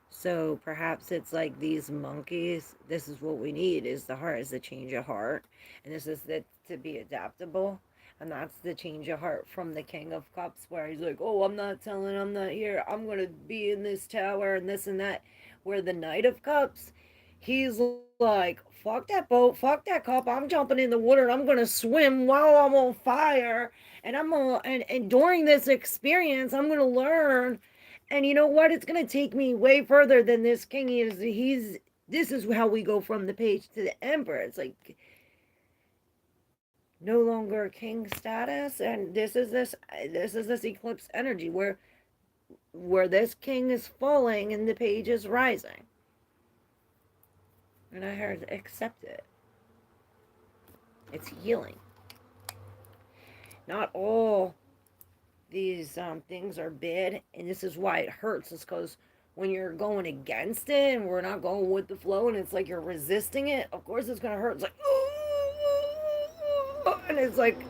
So perhaps it's like these monkeys, this is what we need, is the heart, is the change of heart. And this is to be adaptable. And that's the change of heart from the King of Cups, where he's like, oh, I'm not here. I'm going to be in this tower and this and that. Where the Knight of Cups, he's like, fuck that boat, fuck that cup. I'm jumping in the water and I'm going to swim while I'm on fire. And and during this experience, I'm going to learn. And you know what? It's going to take me way further than this king is. This is how we go from the page to the emperor. It's like no longer king status, and this is this eclipse energy where this king is falling and the page is rising. And I heard accept it. It's healing. Not all these things are bad, and this is why it hurts. It's because when you're going against it and we're not going with the flow, and it's like you're resisting it, of course it's gonna hurt. It's like, and it's like,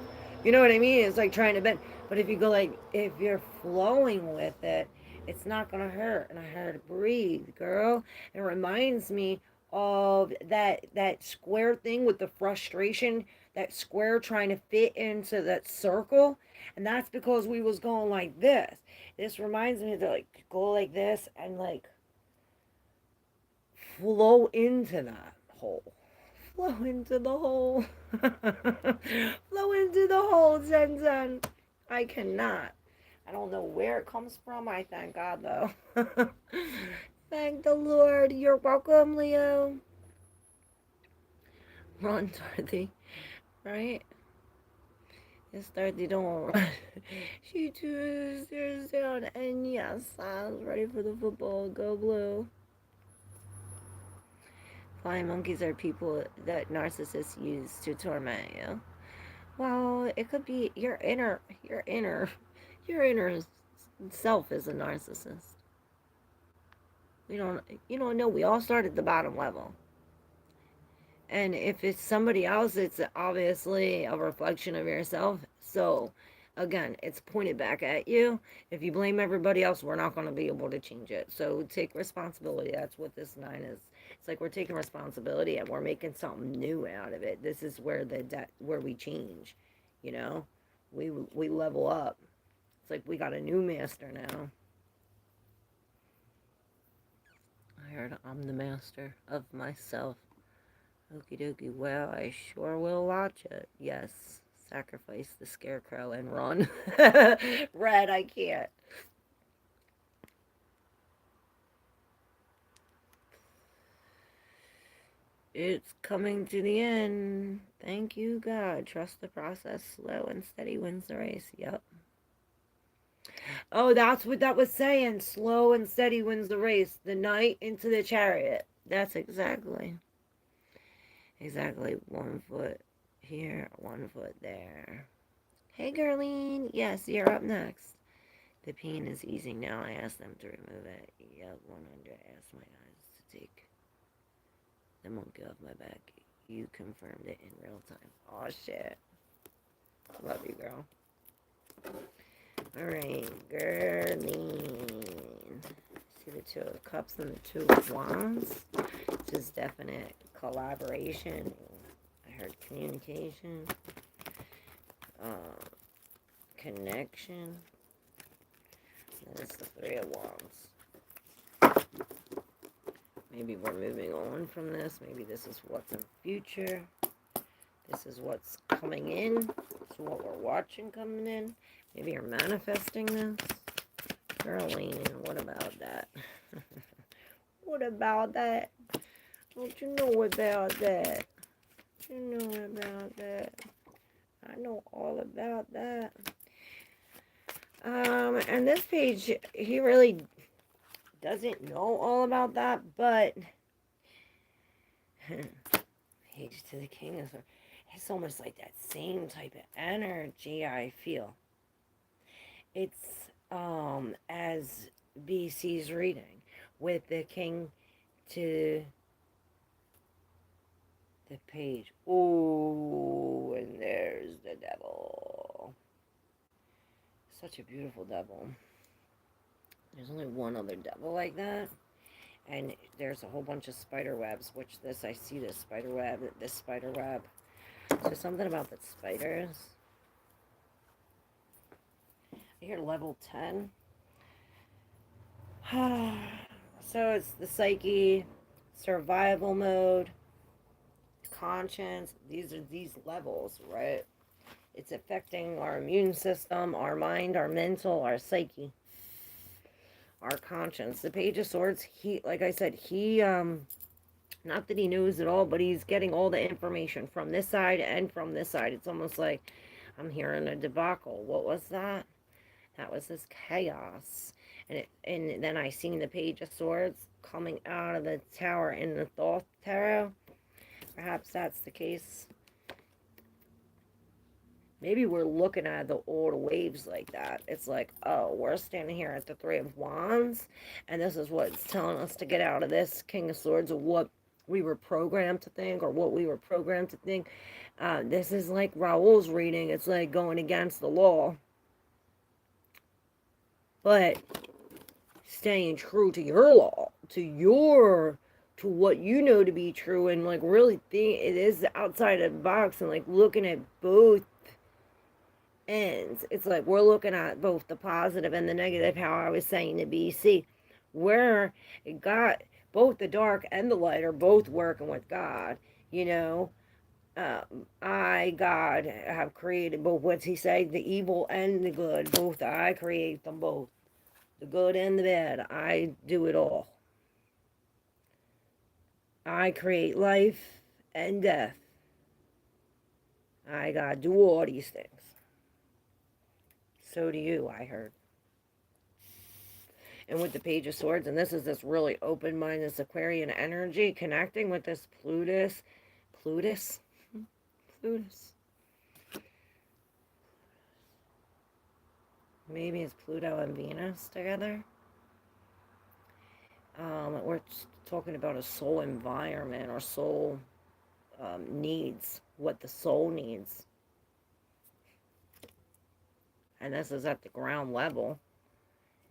you know what I mean? It's like trying to bend. But if you go like, if you're flowing with it, it's not gonna hurt. And I heard breathe, girl. It reminds me of that square thing with the frustration, that square trying to fit into that circle. And that's because we was going like this. This reminds me to like go like this and like flow into that hole. Flow into the hole. Flow into the hole, Zen Zen. I cannot. I don't know where it comes from. I thank God, though. Thank the Lord. You're welcome, Leo. Run, Dorothy. Right? It's Dorothy, don't run. She threw the stairs down. And yes, I was ready for the football. Go blue. Flying monkeys are people that narcissists use to torment you. Well, it could be your inner self is a narcissist. You don't know. We all start at the bottom level. And if it's somebody else, it's obviously a reflection of yourself. So, again, it's pointed back at you. If you blame everybody else, we're not going to be able to change it. So, take responsibility. That's what this 9 is. It's like we're taking responsibility and we're making something new out of it. This is where we change, you know? We level up. It's like we got a new master now. heard I'm the master of myself. Okie dokie. Well, I sure will watch it. Yes. Sacrifice the scarecrow and run. Red, I can't. It's coming to the end. Thank you, God. Trust the process. Slow and steady wins the race. Yep. Oh, that's what that was saying. Slow and steady wins the race. The knight into the chariot. That's exactly. Exactly. 1 foot here, 1 foot there. Hey, Gerline. Yes, you're up next. The pain is easing now. I asked them to remove it. Yep, 100. Asked my eyes to take the monkey off my back. You confirmed it in real time. Oh, shit. Love you, girl. Alright, Gerline. See the 2 of cups and the 2 of wands. This is definite collaboration. I heard communication. Connection. And it's the 3 of wands. Maybe we're moving on from this. Maybe this is what's in the future. This is what's coming in. This is what we're watching coming in. Maybe you're manifesting this. Gerline, what about that? What about that? Don't you know about that? You know about that. I know all about that. And this page, he really doesn't know all about that, but page to the king is, it's almost like that same type of energy I feel. It's as BC's reading with the king to the page. Oh, and there's the devil. Such a beautiful devil. There's only one other devil like that. And there's a whole bunch of spider webs, which I see this spider web. So something about the spiders. I hear level 10. So it's the psyche, survival mode, conscience. These are these levels, right? It's affecting our immune system, our mind, our mental, our psyche, our conscience. The Page of Swords, he, like I said, he, not that he knows it all, but he's getting all the information from this side and from this side. It's almost like I'm hearing a debacle. What was that? That was this chaos. And then I seen the Page of Swords coming out of the tower in the Thoth Tarot. Perhaps that's the case. Maybe we're looking at the old waves like that. It's like, oh, we're standing here at the 3 of Wands, and this is what's telling us to get out of this King of Swords, or what we were programmed to think, or what we were programmed to think. This is like Raoul's reading. It's like going against the law, but staying true to your law, to what you know to be true, and like really think it is outside of the box, and like looking at both ends. It's like we're looking at both the positive and the negative, how I was saying to BC, where God, both the dark and the light are both working with God, you know. God, have created both. What's he say? The evil and the good. Both. I create them both. The good and the bad. I do it all. I create life and death. I gotta do all these things. So do you, I heard. And with the Page of Swords, and this is this really open-minded Aquarian energy connecting with this Plutus. Maybe it's Pluto and Venus together. We're talking about a soul environment, or soul needs, what the soul needs. And this is at the ground level.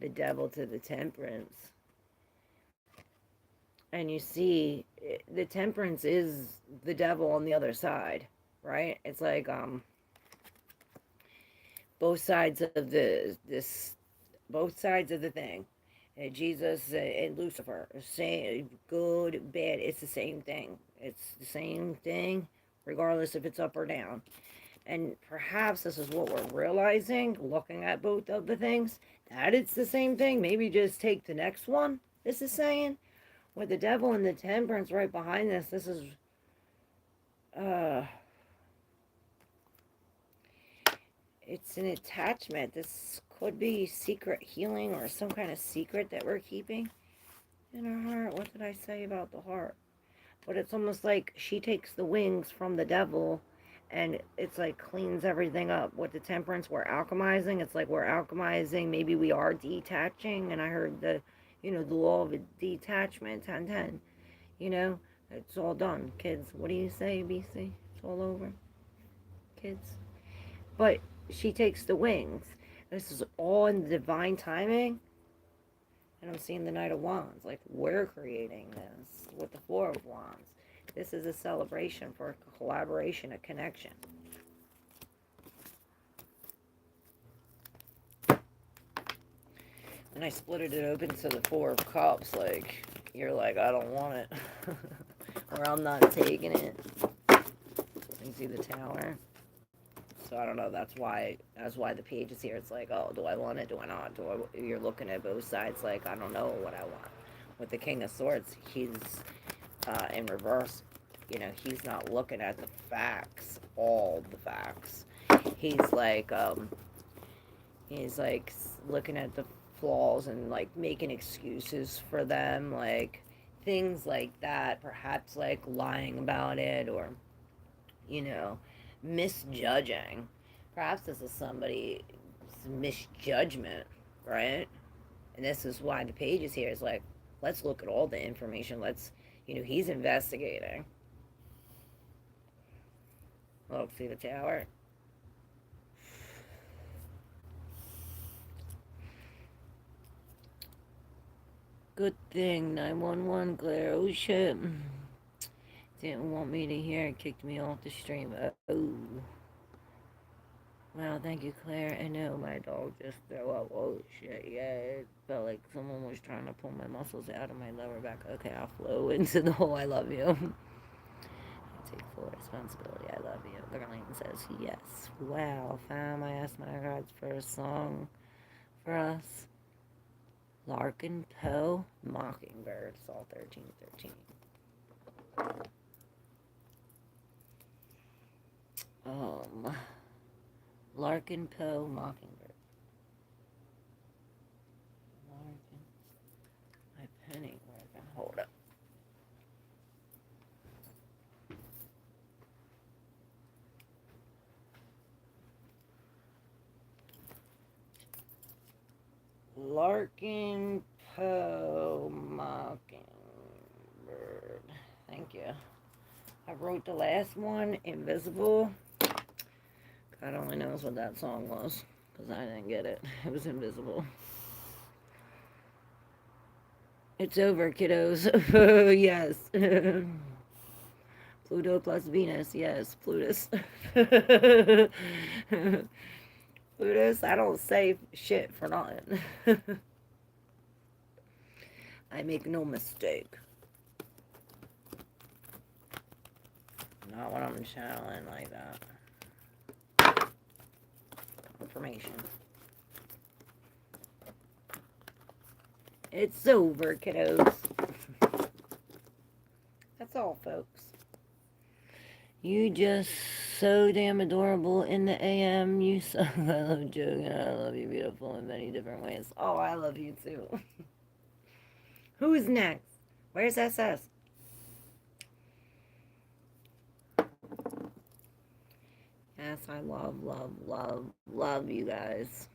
The devil to the temperance. And you see, the temperance is the devil on the other side, right? It's like, both sides of the thing. Jesus and Lucifer, same good, bad. It's the same thing. It's the same thing, regardless if it's up or down. And perhaps this is what we're realizing, looking at both of the things, that it's the same thing. Maybe just take the next one. This is saying, with the devil and the temperance right behind this. This is, uh, it's an attachment. This could be secret healing or some kind of secret that we're keeping in our heart. What did I say about the heart? But it's almost like she takes the wings from the devil and it's like cleans everything up. With the temperance, we're alchemizing. It's like we're alchemizing. Maybe we are detaching. And I heard the law of detachment, 10-10. It's all done. Kids, what do you say, BC? It's all over. Kids. But she takes the wings. This is all in the divine timing. And I'm seeing the Knight of Wands. Like, we're creating this with the Four of Wands. This is a celebration for a collaboration, a connection. And I split it open to the Four of Cups. Like, you're like, I don't want it. Or I'm not taking it. You see the Tower? So I don't know. That's why the page is here. It's like, oh, do I want it? Do I not? You're looking at both sides. Like, I don't know what I want. With the King of Swords, he's in reverse. He's not looking at the facts, all the facts. He's like, looking at the flaws and like making excuses for them, like things like that. Perhaps like lying about it, or you know, misjudging. Perhaps this is somebody's misjudgment, right? And this is why the page is here. Is like, let's look at all the information. He's investigating. Look, see the Tower? Good thing 911, Claire. Oh shit. Didn't want me to hear it. Kicked me off the stream. Oh. Wow, thank you, Claire. I know my dog just threw up. Oh shit, yeah. It felt like someone was trying to pull my muscles out of my lower back. Okay, I'll flow into the hole. I love you. I take full responsibility. I love you. Darlene says yes. Wow, fam. I asked my gods for a song for us. Larkin Poe, Mockingbird. It's all 1313. Larkin Poe, Mockingbird. Larkin. My penny. Where I can hold up. Larkin Poe, Mockingbird. Thank you. I wrote the last one, Invisible. God only knows what that song was, because I didn't get it. It was Invisible. It's over, kiddos. Yes. Pluto plus Venus. Yes, Plutus. Plutus, I don't say shit for nothing. I make no mistake. Not when I'm channeling like that. Confirmation. It's over, kiddos. That's all, folks. You just so damn adorable in the AM. You so I love joking. I love you, beautiful, in many different ways. Oh, I love you too. Who's next? Where's SS? Yes, I love, love, love, love you guys.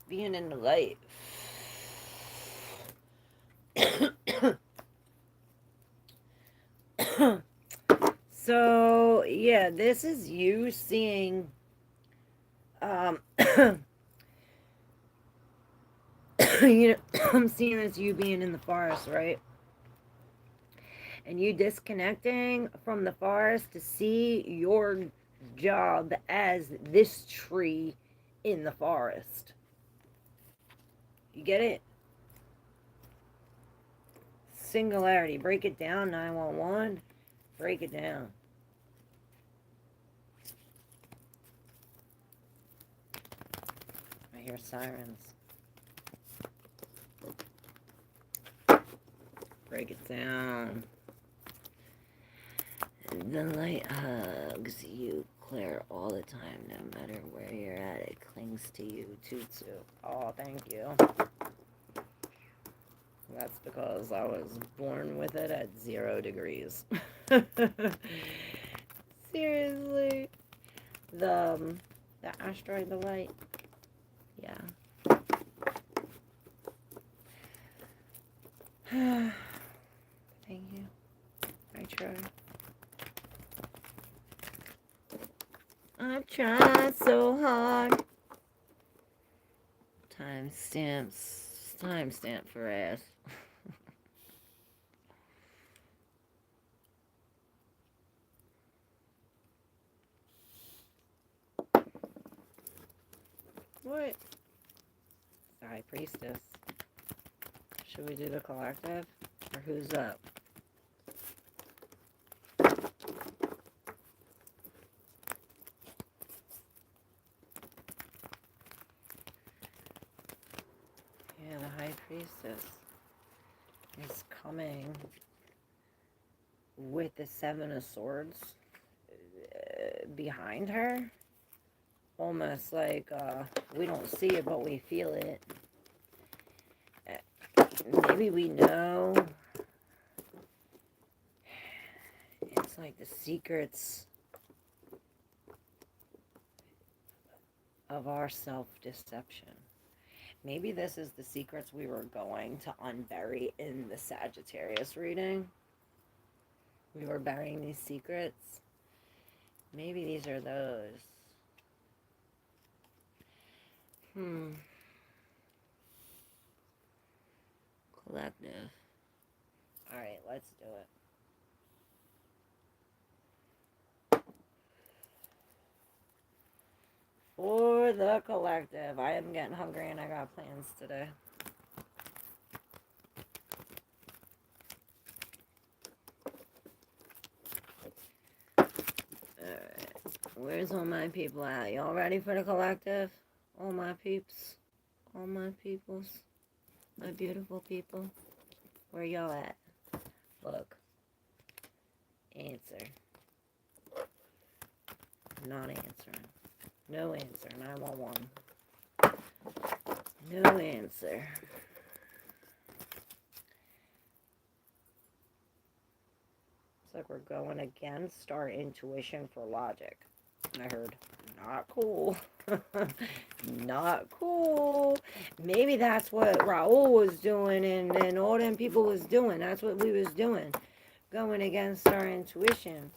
Being in the light. So, yeah, this is you seeing, I'm seeing as you being in the forest, right? and you disconnecting from the forest to see your job as this tree in the forest. You get it? Singularity. Break it down, 911. Break it down. I hear sirens. Break it down. The light hugs you, Claire, all the time, no matter where you're at. It clings to you, too. Oh, thank you. That's because I was born with it at 0 degrees. Seriously. The asteroid, the light. Yeah. Thank you. I try. I tried so hard. Timestamp for ass. What? The High Priestess. Should we do the collective? Or who's up? Yeah, the High Priestess is coming with the 7 of Swords behind her. Almost like we don't see it, but we feel it. Maybe we know. It's like the secrets of our self-deception. Maybe this is the secrets we were going to unbury in the Sagittarius reading. We were burying these secrets. Maybe these are those. Collective. Alright, let's do it. For the collective. I am getting hungry and I got plans today. Alright. Where's all my people at? Y'all ready for the collective? All my peeps. All my peoples. My beautiful people. Where y'all at? Look. Answer. Not answering. No answer. 911. No answer. It's like we're going against our intuition for logic. I heard, not cool. Not cool. Maybe that's what Raul was doing and all them people was doing. That's what we was doing. Going against our intuition.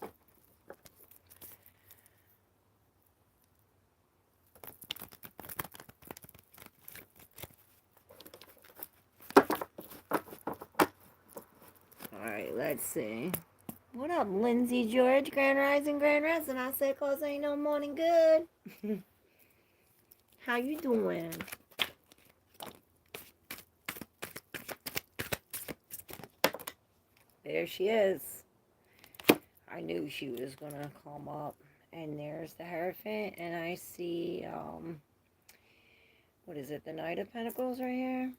Alright, let's see. What up, Lindsay George? Grand Rising, Grand Rising. I said, cause ain't no morning good. How you doing? There she is. I knew she was gonna come up. And there's the Hierophant. And I see, what is it? The Knight of Pentacles right here?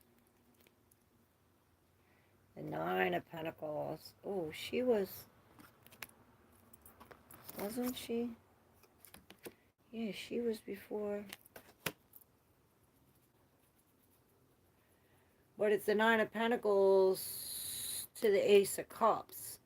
The 9 of Pentacles. Oh, she was... Wasn't she? Yeah, she was before. But it's the 9 of Pentacles to the Ace of Cups.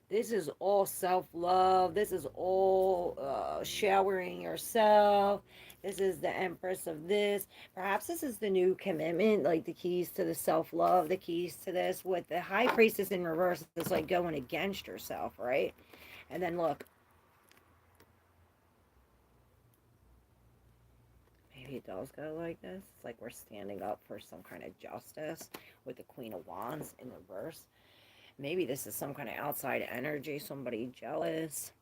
This is all self-love. This is all showering yourself. This is the Empress of this. Perhaps this is the new commitment, like the keys to the self-love, the keys to this. With the High Priestess in reverse, it's like going against yourself, right? And then look. Maybe it does go like this. It's like we're standing up for some kind of justice with the Queen of Wands in reverse. Maybe this is some kind of outside energy, somebody jealous.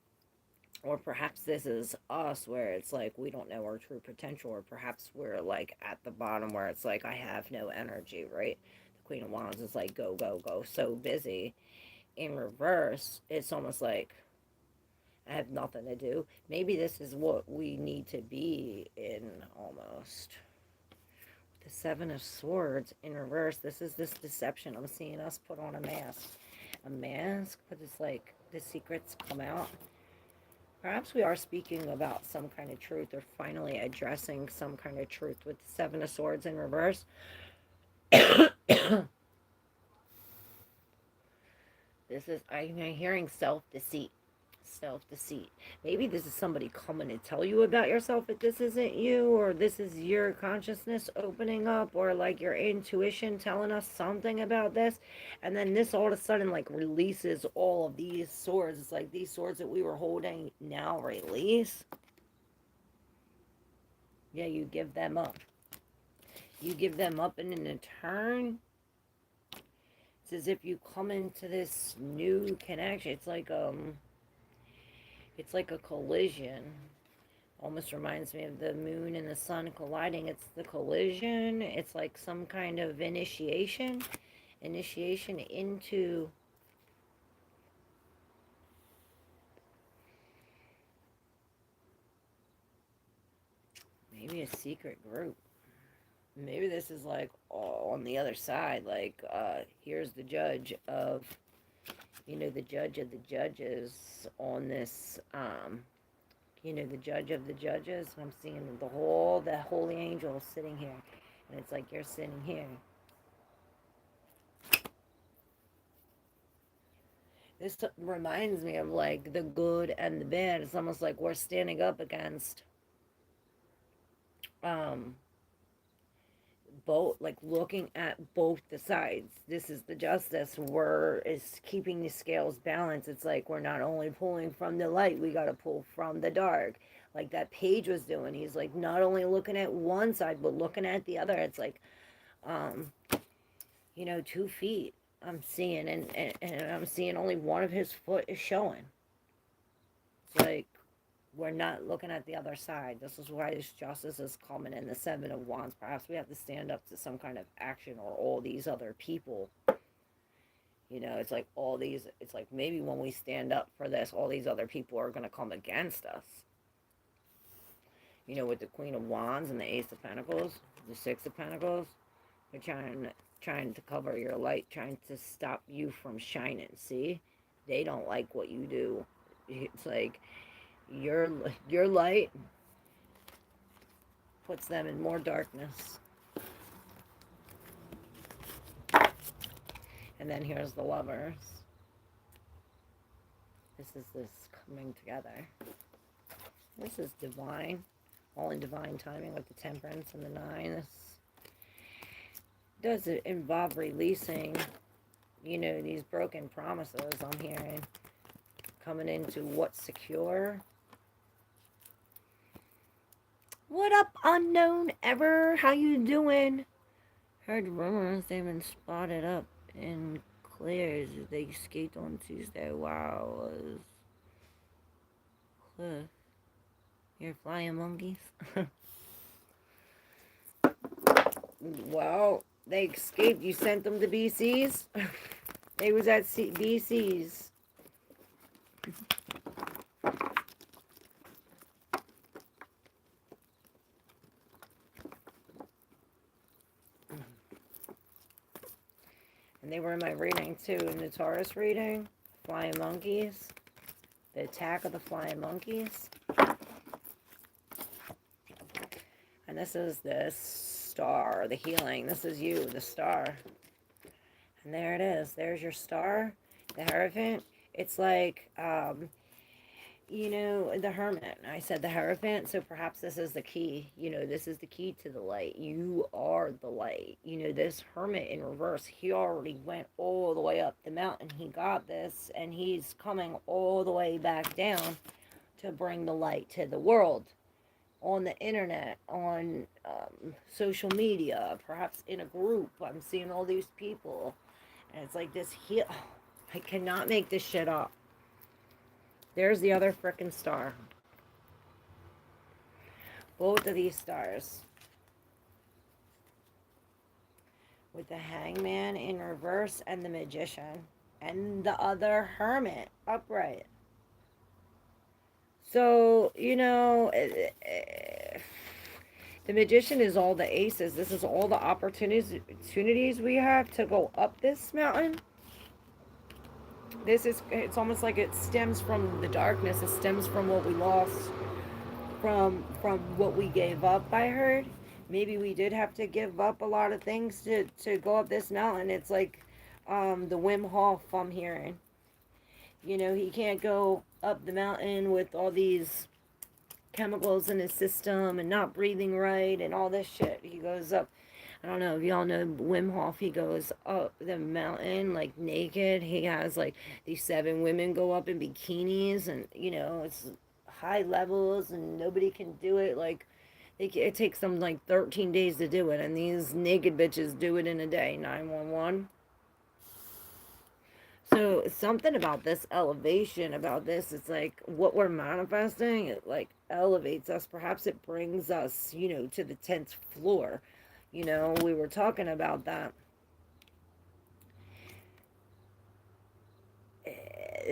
Or perhaps this is us where it's like we don't know our true potential. Or perhaps we're like at the bottom where it's like I have no energy, right? The Queen of Wands is like go, go, go, so busy. In reverse, it's almost like I have nothing to do. Maybe this is what we need to be in almost. The Seven of Swords in reverse. This is this deception. I'm seeing us put on a mask. A mask, but it's like the secrets come out. Perhaps we are speaking about some kind of truth or finally addressing some kind of truth with the Seven of Swords in reverse. This is, I'm hearing self-deceit. Self-deceit. Maybe this is somebody coming to tell you about yourself if this isn't you, or this is your consciousness opening up, or like your intuition telling us something about this. And then this all of a sudden like releases all of these swords. It's like these swords that we were holding now release. Yeah, you give them up. You give them up, and in turn, it's as if you come into this new connection. It's like a collision. Almost reminds me of the moon and the sun colliding. It's the collision. It's like some kind of initiation. Initiation into maybe a secret group. Maybe this is like on the other side. Like, here's the judge of, the judge of the judges on this, the judge of the judges. I'm seeing the holy angel sitting here. And it's like you're sitting here. This reminds me of like the good and the bad. It's almost like we're standing up against both, like looking at both the sides. This is the justice. Is keeping the scales balanced. It's like we're not only pulling from the light, we got to pull from the dark. Like that Page was doing. He's like not only looking at one side, but looking at the other. It's like, 2 feet. I'm seeing, and I'm seeing only one of his foot is showing. It's like we're not looking at the other side. This is why this justice is coming in the Seven of Wands. Perhaps we have to stand up to some kind of action, or all these other people. It's like it's like maybe when we stand up for this, all these other people are going to come against us. With the Queen of Wands and the Ace of Pentacles, the Six of Pentacles, they're trying to cover your light, trying to stop you from shining. See? They don't like what you do. It's like your light puts them in more darkness. And then here's the Lovers. This is this coming together. This is divine. All in divine timing with the Temperance and the 9. This does it involve releasing, these broken promises I'm hearing. Coming into what's secure. What up, unknown ever? How you doing? Heard rumors they've been spotted up in Claire's. They escaped on Tuesday. Wow, was Cliff. You're flying monkeys? Wow, they escaped. You sent them to BC's? They was at BC's. And they were in my reading too, in the Taurus reading. Flying monkeys. The attack of the flying monkeys. And this is the star, the healing. This is you, the star. And there it is. There's your star, the Hierophant. It's like, the Hermit. I said the Hierophant, so perhaps this is the key. This is the key to the light. You are the light. This Hermit in reverse, he already went all the way up the mountain. He got this, and he's coming all the way back down to bring the light to the world. On the internet, on social media, perhaps in a group. I'm seeing all these people. And it's like this I cannot make this shit up. There's the other frickin' star. Both of these stars. With the Hangman in reverse and the Magician. And the other Hermit upright. So, you know, the Magician is all the aces. This is all the opportunities we have to go up this mountain. It's almost like it stems from the darkness. It stems from what we lost, from what we gave up, I heard. Maybe we did have to give up a lot of things to go up this mountain. It's like the Wim Hof I'm hearing. You know, he can't go up the mountain with all these chemicals in his system and not breathing right and all this shit. He goes up, I don't know if y'all know Wim Hof, he goes up the mountain like naked. He has like these 7 women go up in bikinis, and you know, it's high levels and nobody can do it. Like it takes them like 13 days to do it, and these naked bitches do it in a day. 911. So something about this elevation, about this, it's like what we're manifesting, it like elevates us. Perhaps it brings us, you know, to the 10th floor. You know, we were talking about that.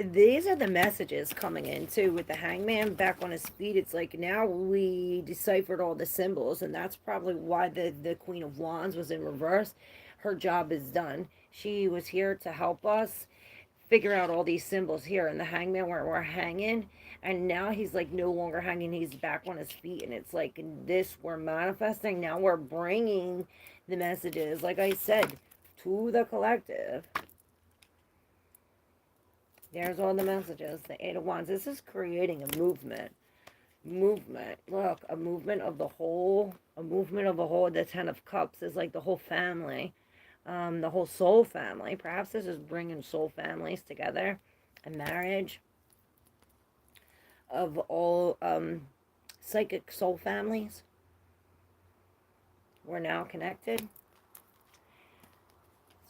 These are the messages coming in too with the Hangman back on his feet. It's like now we deciphered all the symbols, and that's probably why the Queen of Wands was in reverse. Her job is done. She was here to help us figure out all these symbols here, and the Hangman where we're hanging, and now he's like no longer hanging, he's back on his feet, and it's like this, we're manifesting. Now we're bringing the messages, like I said, to the collective. There's all the messages. The 8 of Wands. This is creating a movement. Look, a movement of the whole. A movement of the whole. The 10 of Cups is like the whole family. The whole soul family. Perhaps this is bringing soul families together. A marriage of all psychic soul families. We're now connected.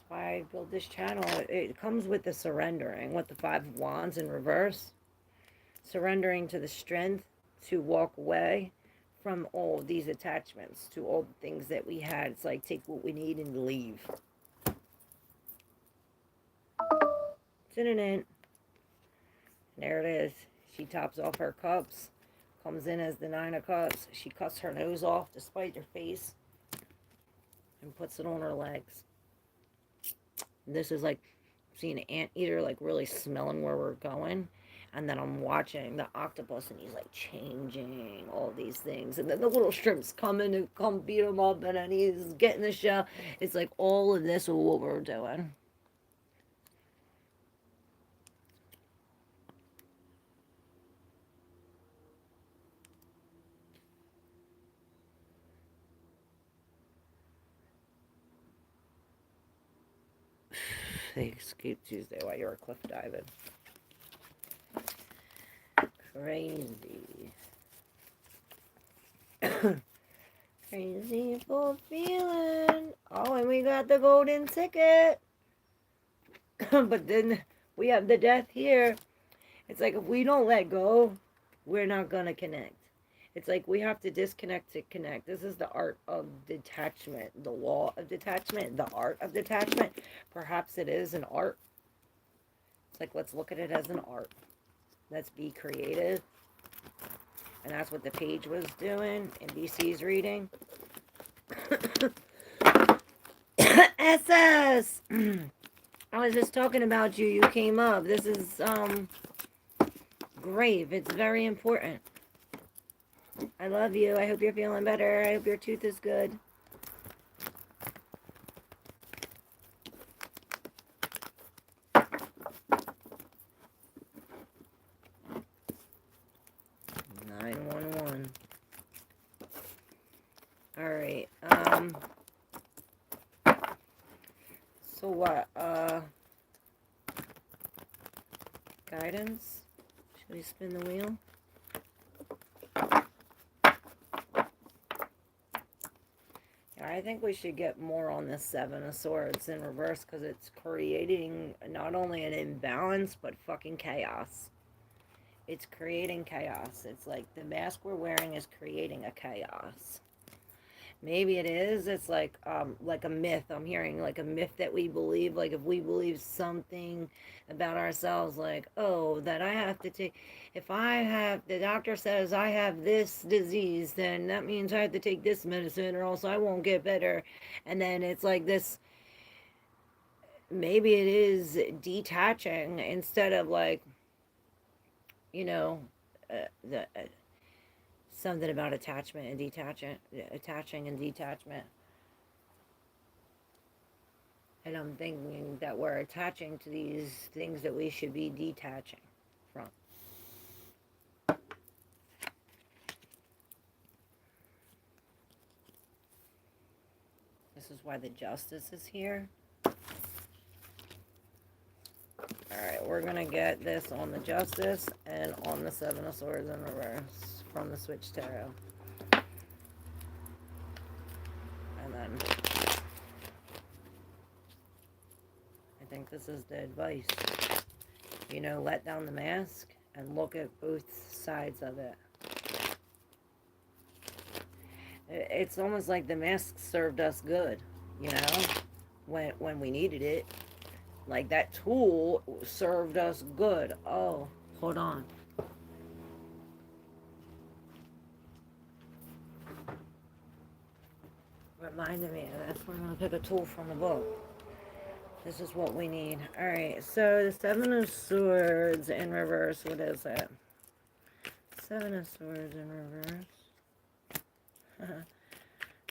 Why I build this channel. It comes with the surrendering, with the 5 of Wands in reverse. Surrendering to the strength to walk away from all these attachments, to all the things that we had. It's like take what we need and leave. There it is. She tops off her cups. Comes in as the 9 of Cups. She cuts her nose off despite her face. And puts it on her legs. This is like seeing an anteater like really smelling where we're going. And then I'm watching the octopus, and he's like changing all these things. And then the little shrimps come in and come beat him up, and then he's getting the shell. It's like all of this is what we're doing. They escaped Tuesday while you were cliff diving. Crazy. Crazy full feeling. Oh, and we got the golden ticket. But then we have the death here. It's like if we don't let go, we're not going to connect. It's like we have to disconnect to connect. This is the art of detachment, the law of detachment, the art of detachment. Perhaps it is an art. It's like, let's look at it as an art. Let's be creative. And that's what the page was doing in BC's reading. SS! I was just talking about you. You came up. This is grave. It's very important. I love you. I hope you're feeling better. I hope your tooth is good. Alright, so what, guidance? Should we spin the wheel? I I think we should get more on this Seven of Swords in reverse, because it's creating not only an imbalance, but fucking chaos. It's creating chaos. It's like the mask we're wearing is creating a chaos. Maybe it is. It's like a myth. I'm hearing like a myth that we believe. Like if we believe something about ourselves, like, oh, that I have to take, if I have, the doctor says I have this disease, then that means I have to take this medicine or else I won't get better. And then it's like this, maybe it is detaching instead of like, you know, the something about attachment and detachment, attaching and detachment. And I'm thinking that we're attaching to these things that we should be detaching from. This is why the Justice is here. Alright, we're going to get this on the Justice and on the Seven of Swords in reverse from the Switch Tarot. And then I think this is the advice. You know, let down the mask and look at both sides of it. It's almost like the mask served us good, you know, when we needed it. Like that tool served us good. Oh, hold on. Reminded me of this. We're going to pick a tool from the book. This is what we need. Alright, so the Seven of Swords in reverse. What is it? Seven of Swords in reverse.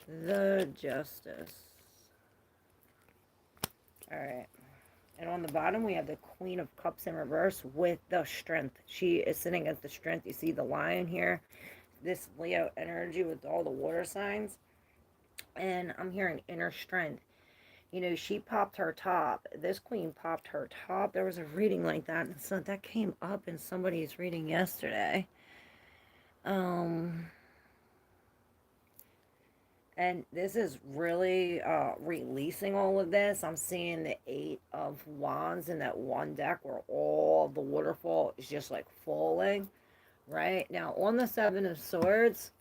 The Justice. Alright. And on the bottom, we have the Queen of Cups in reverse with the Strength. She is sitting at the Strength. You see the lion here? This Leo energy with all the water signs. And I'm hearing inner strength. You know, she popped her top. This queen popped her top. There was a reading like that. And so that came up in somebody's reading yesterday. And this is really releasing all of this. I'm seeing the Eight of Wands in that one deck where all the waterfall is just like falling. Right? Now, on the Seven of Swords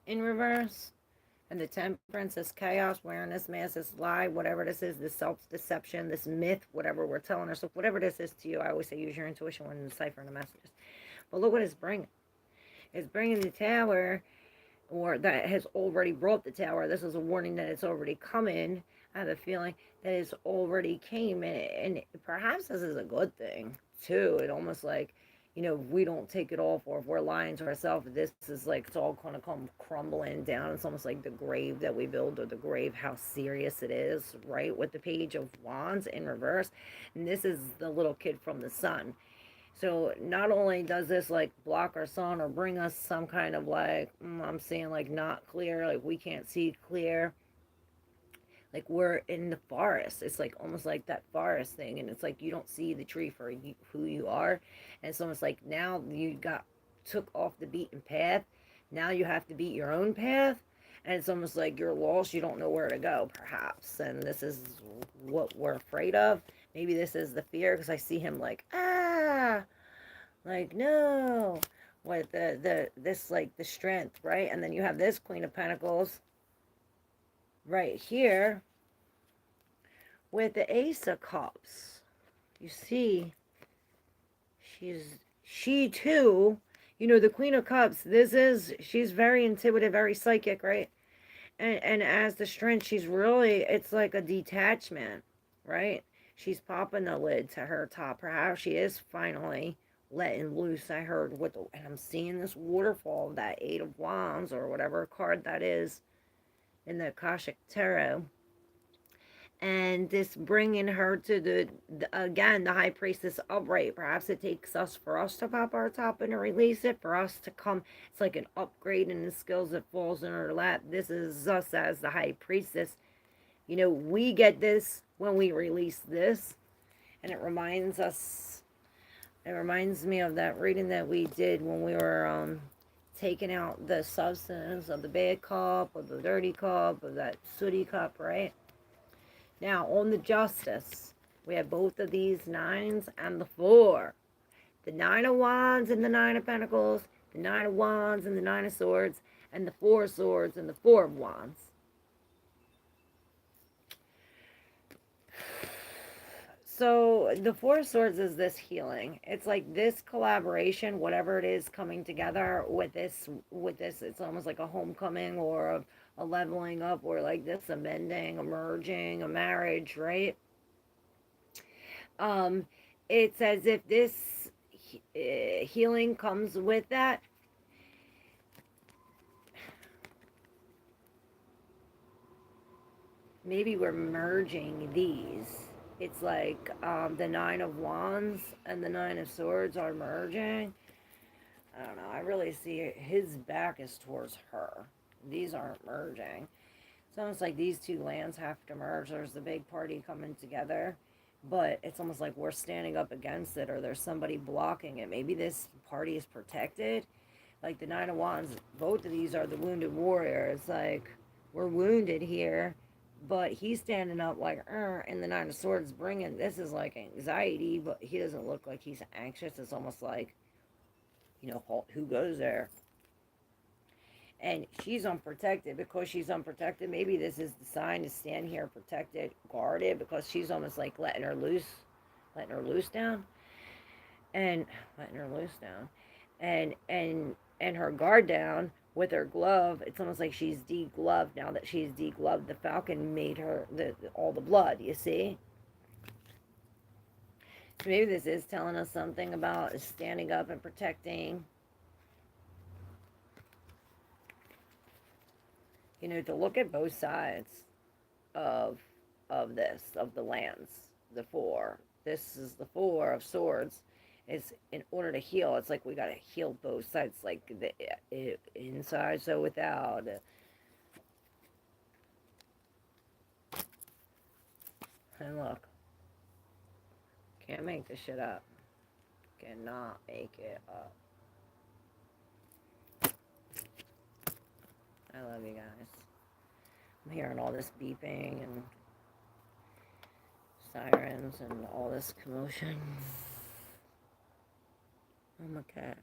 in reverse, and the Temperance, this chaos, awareness, mass, this lie, whatever this is, this self-deception, this myth, whatever we're telling ourselves, whatever this is to you. I always say use your intuition when deciphering the messages. But look what it's bringing. It's bringing the Tower, or that has already brought the Tower. This is a warning that it's already coming. I have a feeling that it's already came, and perhaps this is a good thing, too. It almost like, you know, if we don't take it off, or if we're lying to ourselves, this is like, it's all going to come crumbling down. It's almost like the grave that we build, or the grave, how serious it is, right? With the Page of Wands in reverse. And this is the little kid from the sun. So not only does this like block our sun or bring us some kind of like, I'm seeing like not clear, like we can't see clear. Like we're in the forest. It's like almost like that forest thing, and it's like you don't see the tree for who you are. And it's almost like now you took off the beaten path. Now you have to beat your own path, and it's almost like you're lost. You don't know where to go, perhaps. And this is what we're afraid of. Maybe this is the fear, because I see him like, like no, with this like the strength, right? And then you have this Queen of Pentacles right here with the Ace of Cups. You see, she too, you know, the Queen of Cups, she's very intuitive, very psychic, right? And as the Strength, she's really, it's like a detachment, right? She's popping the lid to her top. Perhaps she is finally letting loose, I heard, and I'm seeing this waterfall, that Eight of Wands, or whatever card that is in the Akashic Tarot. And this bringing her to again, the High Priestess upright. Perhaps it takes us, for us to pop our top and to release it, for us to come, it's like an upgrade in the skills that falls in her lap. This is us as the High Priestess. You know, we get this when we release this. And it reminds me of that reading that we did when we were taking out the substance of the bad cup, of the dirty cup, of that sooty cup, right? Now, on the Justice, we have both of these 9s and the 4. The 9 of Wands and the 9 of Pentacles, the 9 of Wands and the 9 of Swords, and the 4 of Swords and the 4 of Wands. So the 4 of Swords is this healing. It's like this collaboration, whatever it is, coming together with this. It's almost like a homecoming or a leveling up, or like this, a mending, a merging, a marriage, right? It's as if this healing comes with that. Maybe we're merging these. It's like the 9 of Wands and the 9 of Swords are merging. I don't know. I really see his back is towards her. These aren't merging. It's almost like these two lands have to merge. There's the big party coming together, but it's almost like we're standing up against it, or there's somebody blocking it. Maybe this party is protected. Like the 9 of Wands, both of these are the wounded warrior. It's like, we're wounded here, but he's standing up like, and the 9 of Swords bringing, this is like anxiety, but he doesn't look like he's anxious. It's almost like, you know, who goes there? And she's unprotected. Because she's unprotected, maybe this is the sign to stand here protected, guarded, because she's almost like letting her loose down, and letting her loose down, and her guard down with her glove. It's almost like she's degloved. Now that she's degloved, the falcon made her all the blood, you see. So maybe this is telling us something about standing up and protecting. You know, to look at both sides of this, of the lands, the 4. This is the 4 of Swords. Is in order to heal, it's like we got to heal both sides, like the inside, so without. And look, can't make this shit up. Cannot make it up. I love you guys. I'm hearing all this beeping and sirens and all this commotion. I'm a cat.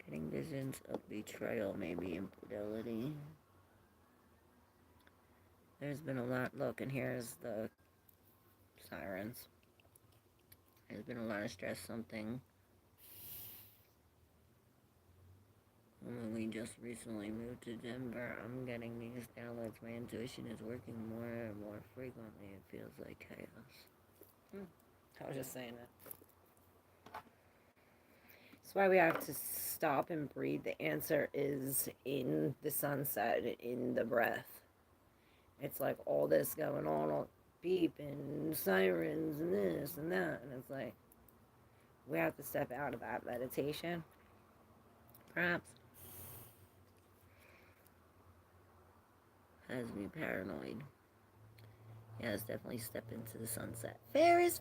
Getting visions of betrayal, maybe infidelity. There's been a lot. Look, and here's the sirens. There's been a lot of stress. Something. When we just recently moved to Denver, I'm getting these downloads. My intuition is working more and more frequently. It feels like chaos. I was just saying that. That's why we have to stop and breathe. The answer is in the sunset, in the breath. It's like all this going on, all beep and sirens and this and that. And it's like, we have to step out of that meditation. Perhaps. Has me paranoid. Yes, definitely step into the sunset. Ferris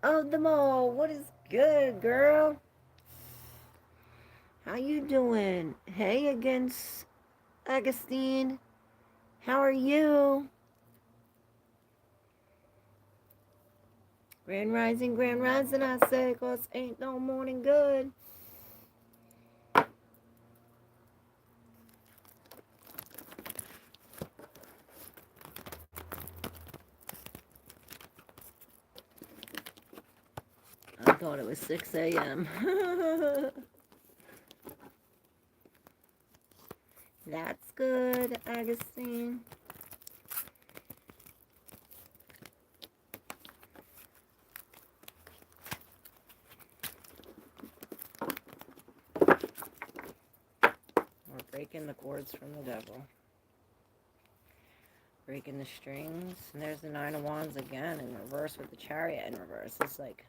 of them all. What is good, girl? How you doing? Hey, against Augustine. How are you? Grand rising, I say, 'cause ain't no morning good. I thought it was 6 a.m. That's good, Augustine. We're breaking the cords from the devil. Breaking the strings. And there's the 9 of Wands again in reverse with the Chariot in reverse. It's like,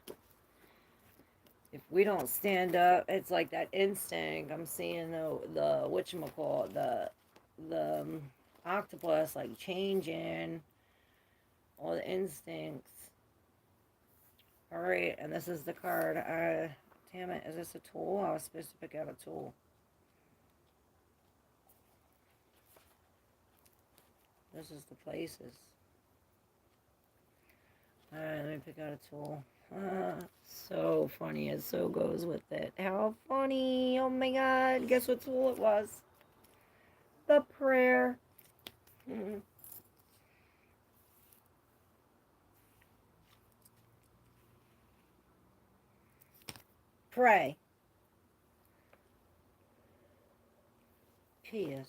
if we don't stand up, it's like that instinct. I'm seeing the whatchamacallit, the octopus, like changing all the instincts. All right, and this is the card Damn it, is this a tool? I was supposed to pick out a tool. This is the places. Alright, let me pick out a tool. So funny, it so goes with it. How funny! Oh my god, guess what tool it was? The prayer. Pray. Peace.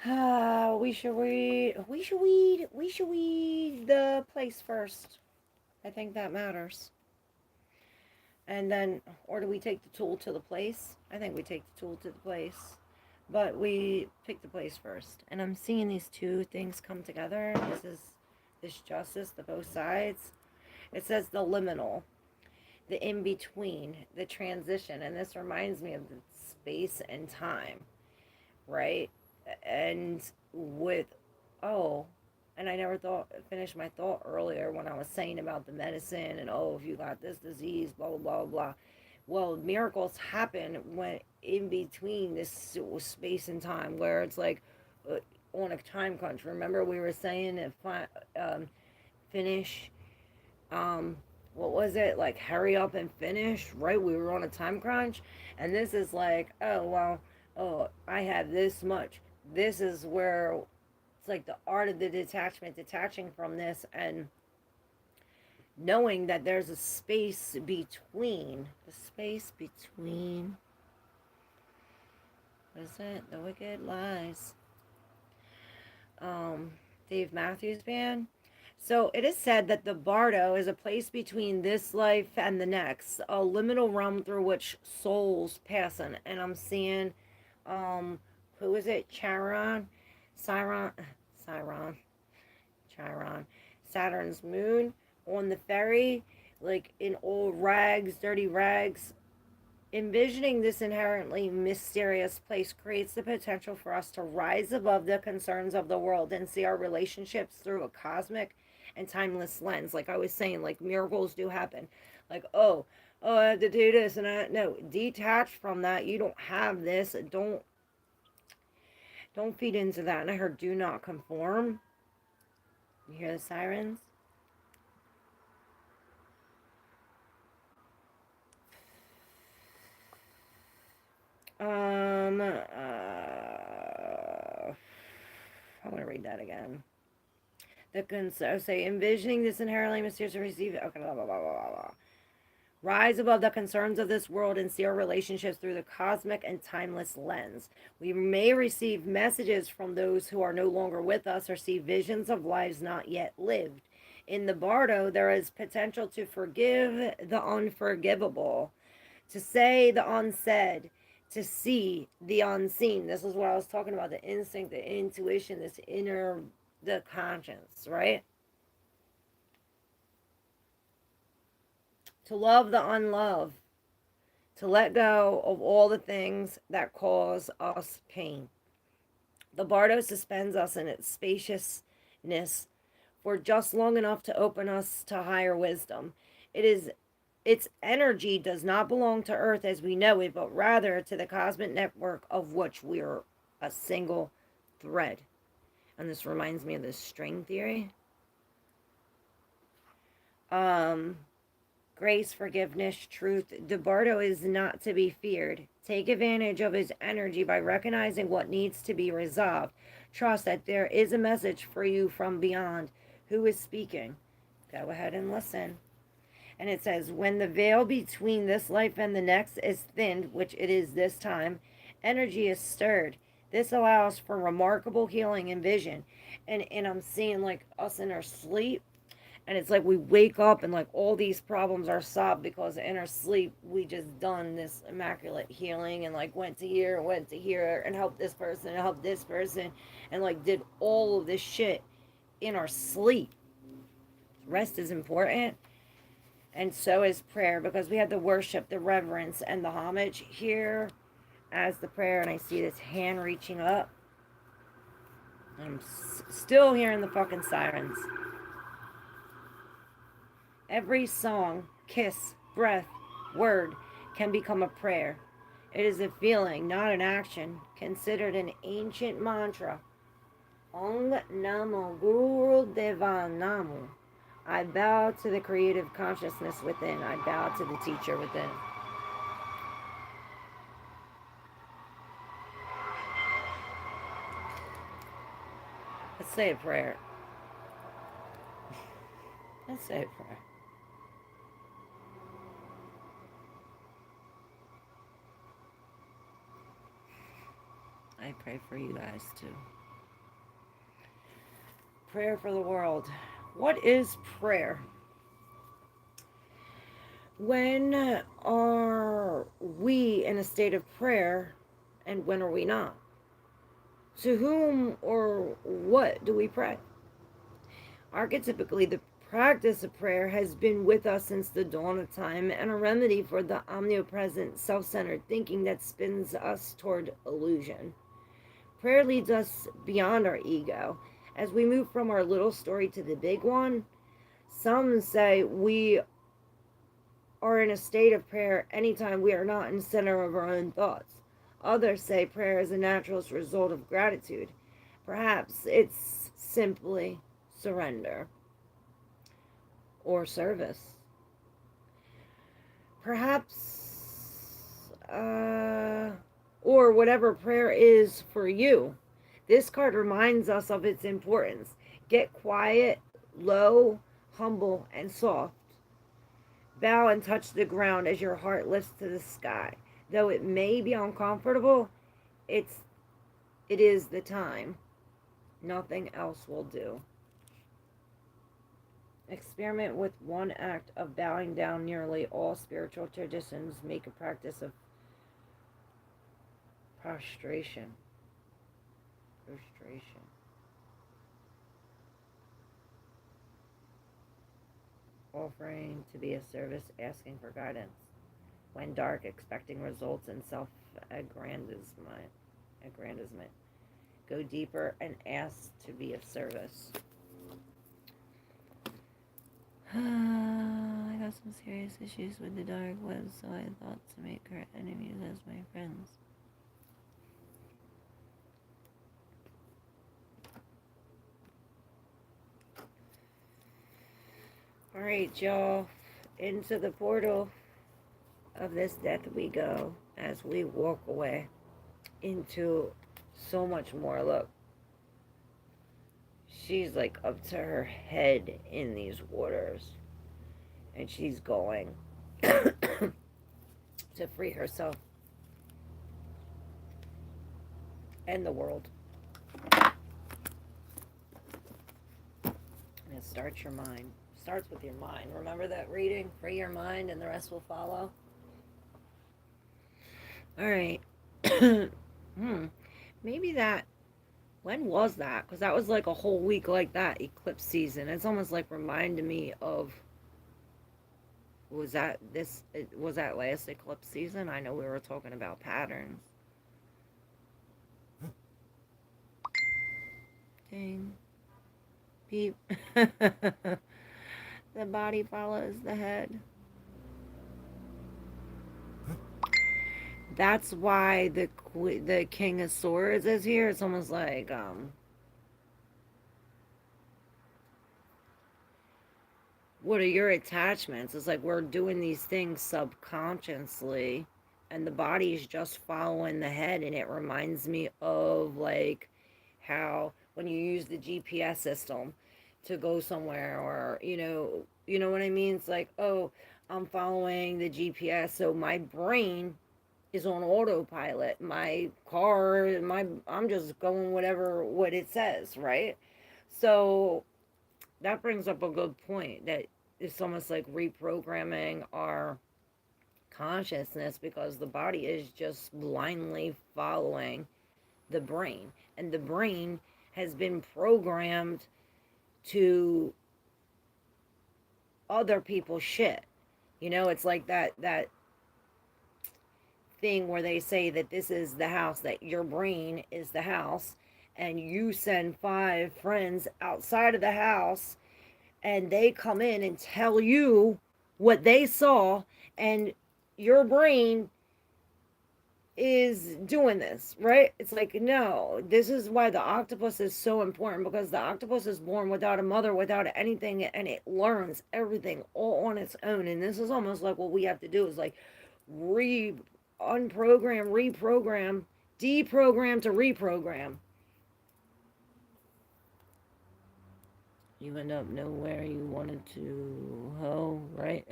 We should weed the place first. I think that matters. And then, or do we take the tool to the place? I think we take the tool to the place. But we pick the place first. And I'm seeing these two things come together. This justice, the both sides. It says the liminal, the in-between, the transition. And this reminds me of the space and time, right? And with, and I never finished my thought earlier when I was saying about the medicine and, if you got this disease, blah, blah, blah, blah. Well, miracles happen when in between this space and time where it's like on a time crunch. Remember we were saying if finish, what was it? Like hurry up and finish, right? We were on a time crunch. And this is like, I have this much. This is where it's like the art of the detachment, detaching from this and knowing that there's a space between. The space between. What is it? The Wicked Lies. Dave Matthews Band. So it is said that the bardo is a place between this life and the next, a liminal realm through which souls pass in. And I'm seeing, who is it? Chiron, Saturn's moon on the ferry, like in old rags, dirty rags. Envisioning this inherently mysterious place creates the potential for us to rise above the concerns of the world and see our relationships through a cosmic and timeless lens. Like I was saying, like miracles do happen. Like, I have to do this and I no, detach from that. You don't have this. Don't feed into that. And I heard do not conform. You hear the sirens? I'm going to read that again. Say, envisioning this inherently mysterious receive. Okay, blah, blah, blah, blah, blah. Rise above the concerns of this world and see our relationships through the cosmic and timeless lens. We may receive messages from those who are no longer with us or see visions of lives not yet lived. In the bardo, there is potential to forgive the unforgivable, to say the unsaid, to see the unseen. This is what I was talking about, the instinct, the intuition, this inner, the conscience, right? To love the unloved, to let go of all the things that cause us pain. The bardo suspends us in its spaciousness for just long enough to open us to higher wisdom. Its energy does not belong to Earth as we know it, but rather to the cosmic network of which we are a single thread. And this reminds me of the string theory. Grace, forgiveness, truth. The bardo is not to be feared. Take advantage of his energy by recognizing what needs to be resolved. Trust that there is a message for you from beyond. Who is speaking? Go ahead and listen. And it says, when the veil between this life and the next is thinned, which it is this time, energy is stirred. This allows for remarkable healing and vision. And I'm seeing like us in our sleep. And it's like we wake up and like all these problems are solved because in our sleep we just done this immaculate healing and like went to here and helped this person and helped this person and like did all of this shit in our sleep. Rest is important. And so is prayer, because we have the worship, the reverence, and the homage here as the prayer. And I see this hand reaching up. I'm still hearing the fucking sirens. Every song, kiss, breath, word can become a prayer. It is a feeling, not an action, considered an ancient mantra. Ong Namo Guru Deva Namo. I bow to the creative consciousness within. I bow to the teacher within. Let's say a prayer. Let's say a prayer. I pray for you guys too. Prayer for the world. What is prayer? When are we in a state of prayer and when are we not? To whom or what do we pray? Archetypically, the practice of prayer has been with us since the dawn of time and a remedy for the omnipresent self-centered thinking that spins us toward illusion. Prayer leads us beyond our ego. As we move from our little story to the big one, some say we are in a state of prayer anytime we are not in the center of our own thoughts. Others say prayer is a natural result of gratitude. Perhaps it's simply surrender or service. Perhaps, or whatever prayer is for you. This card reminds us of its importance. Get quiet, low, humble, and soft. Bow and touch the ground as your heart lifts to the sky. Though it may be uncomfortable, it is the time. Nothing else will do. Experiment with one act of bowing down. Nearly all spiritual traditions make a practice of prostration. Offering to be of service, asking for guidance. When dark, expecting results and self-aggrandizement. Go deeper and ask to be of service. I got some serious issues with the dark web, so I thought to make her enemies as my friends. Alright, y'all. Into the portal of this death we go as we walk away into so much more. Look, she's like up to her head in these waters, and she's going to free herself and the world. And it starts your mind. Starts with your mind. Remember that reading? Free your mind and the rest will follow. Alright. Maybe that, when was that? Because that was like a whole week like that, eclipse season. It's almost like reminded me of, was that last eclipse season? I know we were talking about patterns. Ding. Beep. The body follows the head. That's why the King of Swords is here. It's almost like what are your attachments? It's like we're doing these things subconsciously, and the body's just following the head. And it reminds me of like how when you use the GPS system to go somewhere, or you know what I mean. It's like, oh, I'm following the GPS, so my brain is on autopilot. My car, I'm just going what it says, right? So that brings up a good point, that it's almost like reprogramming our consciousness, because the body is just blindly following the brain, and the brain has been programmed to other people's shit. It's like that thing where they say that this is the house, that your brain is the house, and you send 5 friends outside of the house, and they come in and tell you what they saw, and your brain is doing this, right? It's like, no, this is why the octopus is so important, because the octopus is born without a mother, without anything, and it learns everything all on its own. And this is almost like what we have to do is like unprogram, reprogram, deprogram to reprogram. You end up nowhere you wanted to, ho, right?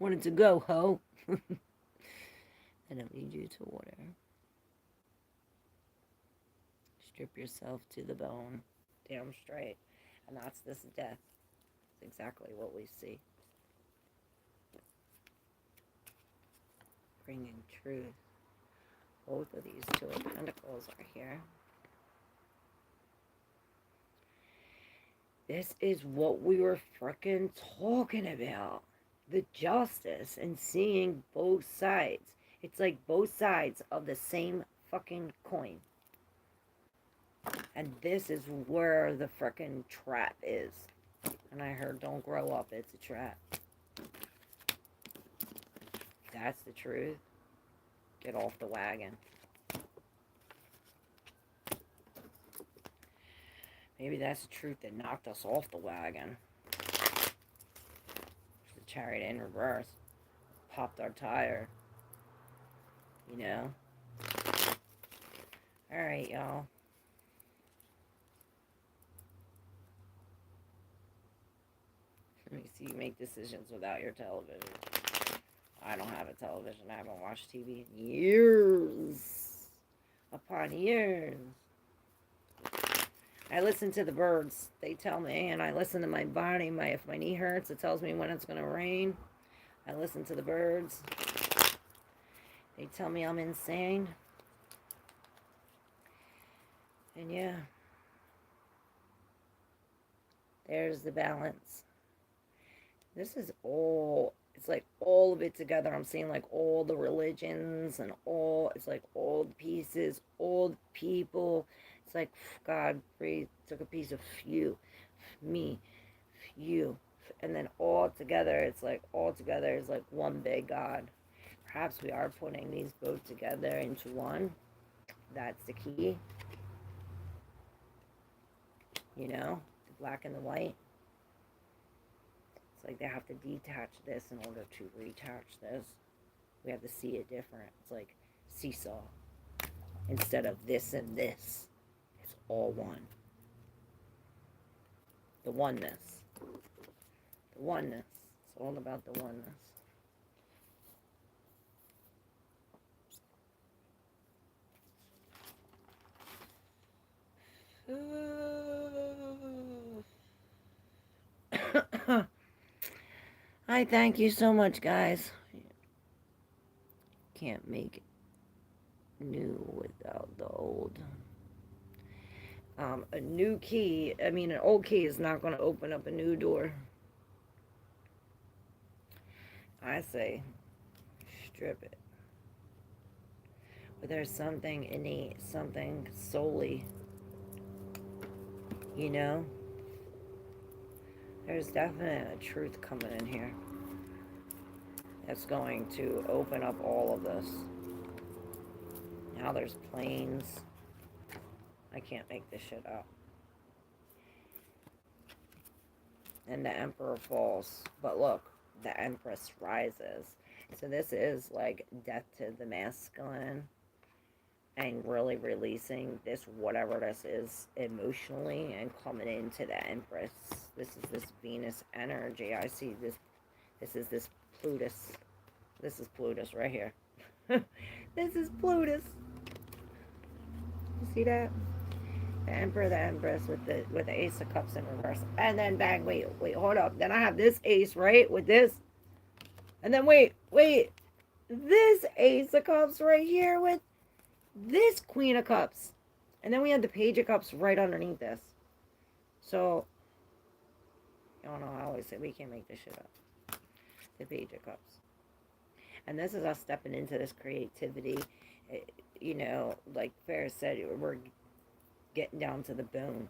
Wanted to go, ho. And it leads you to water. Strip yourself to the bone, damn straight. And that's this death. It's exactly what we see. Bringing truth. Both of these two of pentacles are here. This is what we were frickin' talking about. The justice and seeing both sides. It's like both sides of the same fucking coin. And this is where the frickin' trap is. And I heard, don't grow up, it's a trap. That's the truth. Get off the wagon. Maybe that's the truth that knocked us off the wagon. The chariot in reverse. Popped our tire. You know? Alright, y'all. Let me see you make decisions without your television. I don't have a television. I haven't watched TV in years. Upon years. I listen to the birds. They tell me, and I listen to my body. If my knee hurts, it tells me when it's going to rain. I listen to the birds. They tell me I'm insane. And yeah. There's the balance. This is all, it's like all of it together. I'm seeing like all the religions and all, it's like all the pieces, all the people. It's like God breathed, took a piece of you, me, you. And then all together, it's like all together is like one big God. Perhaps we are putting these both together into one. That's the key. You know, the black and the white. It's like they have to detach this in order to reattach this. We have to see it different. It's like seesaw. Instead of this and this, it's all one. The oneness. The oneness. It's all about the oneness. I thank you so much, guys. Can't make it new without the old. A new key, an old key is not going to open up a new door. I say, strip it. But there's something innate, something solely, you know? There's definitely a truth coming in here that's going to open up all of this. Now there's planes. I can't make this shit up. And the Emperor falls. But look, the Empress rises. So this is like death to the masculine. And really releasing this, whatever this is, emotionally, and coming into the Empress. This is this Venus energy. I see this. This is this Plutus. This is Plutus right here. This is Plutus. You see that? The Emperor, the Empress with the Ace of Cups in reverse. And then bang, wait, hold up. Then I have this Ace, right? With this. And then wait. This Ace of Cups right here with this Queen of Cups. And then we had the Page of Cups right underneath this. So, I don't know, I always say we can't make this shit up. The Page of Cups. And this is us stepping into this creativity. You know, like Ferris said, we're getting down to the bone.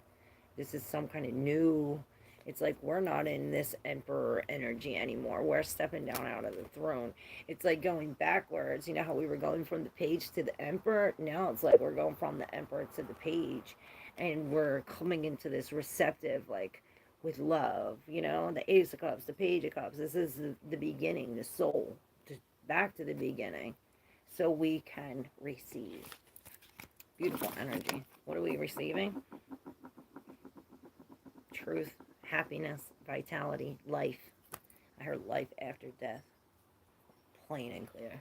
This is some kind of new, It's like we're not in this emperor energy anymore. We're stepping down out of the throne. It's like going backwards. You know how we were going from the page to the emperor? Now it's like we're going from the emperor to the page. And we're coming into this receptive, like, with love. You know, the Ace of Cups, the Page of Cups. This is the beginning, the soul. Back to the beginning. So we can receive. Beautiful energy. What are we receiving? Truth, happiness, vitality, life. I heard life after death. Plain and clear.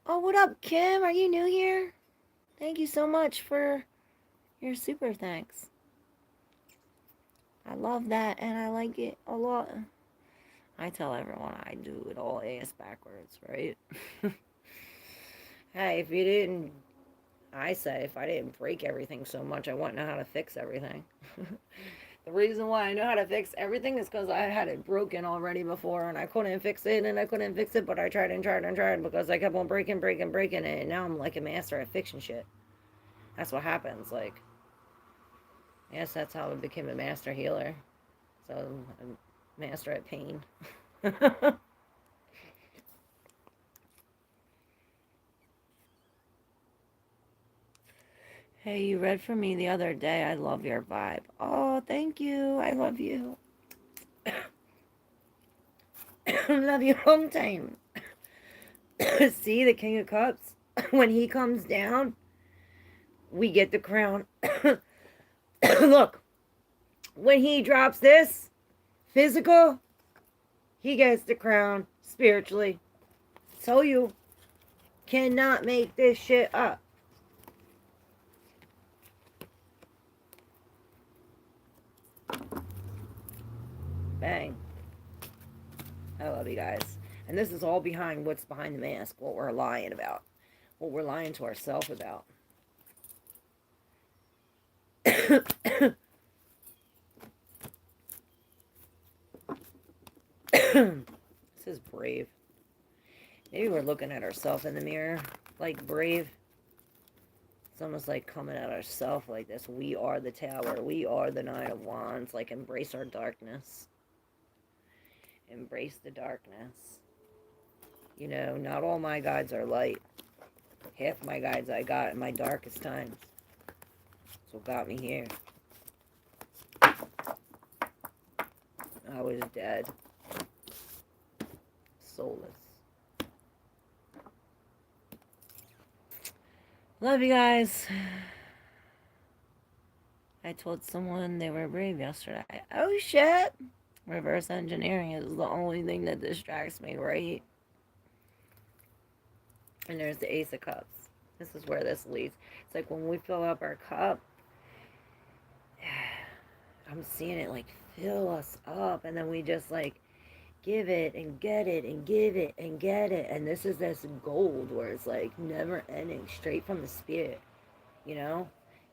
Oh, what up, Kim? Are you new here? Thank you so much for your super thanks. I love that and I like it a lot. I tell everyone I do it all ass backwards, right? Hey, if you didn't, I say if I didn't break everything so much, I wouldn't know how to fix everything. The reason why I know how to fix everything is because I had it broken already before and I couldn't fix it and I couldn't fix it, but I tried and tried and tried because I kept on breaking it, and now I'm like a master at fixing shit. That's what happens. Like, yes, that's how I became a master healer. So I'm a master at pain. Hey, you read for me the other day. I love your vibe. Oh, thank you. I love you. Love you long time. See the King of Cups? When he comes down, we get the crown. Look, when he drops this physical, he gets the crown spiritually. So you cannot make this shit up. Bang. I love you guys. And this is all behind what's behind the mask, what we're lying about, what we're lying to ourselves about. This is brave. Maybe we're looking at ourselves in the mirror like brave. It's almost like coming at ourselves like this. We are the Tower. We are the Nine of Wands. Like, embrace our darkness. Embrace the darkness. You know, not all my guides are light. Half my guides I got in my darkest times. That's what got me here. I was dead. Soulless. Love you guys. I told someone they were brave yesterday. Oh shit! Reverse engineering is the only thing that distracts me, right? And there's the Ace of Cups. This is where this leads. It's like when we fill up our cup, I'm seeing it like fill us up, and then we just like give it and get it and give it and get it. And this is this gold where it's like never ending, straight from the spirit, you know?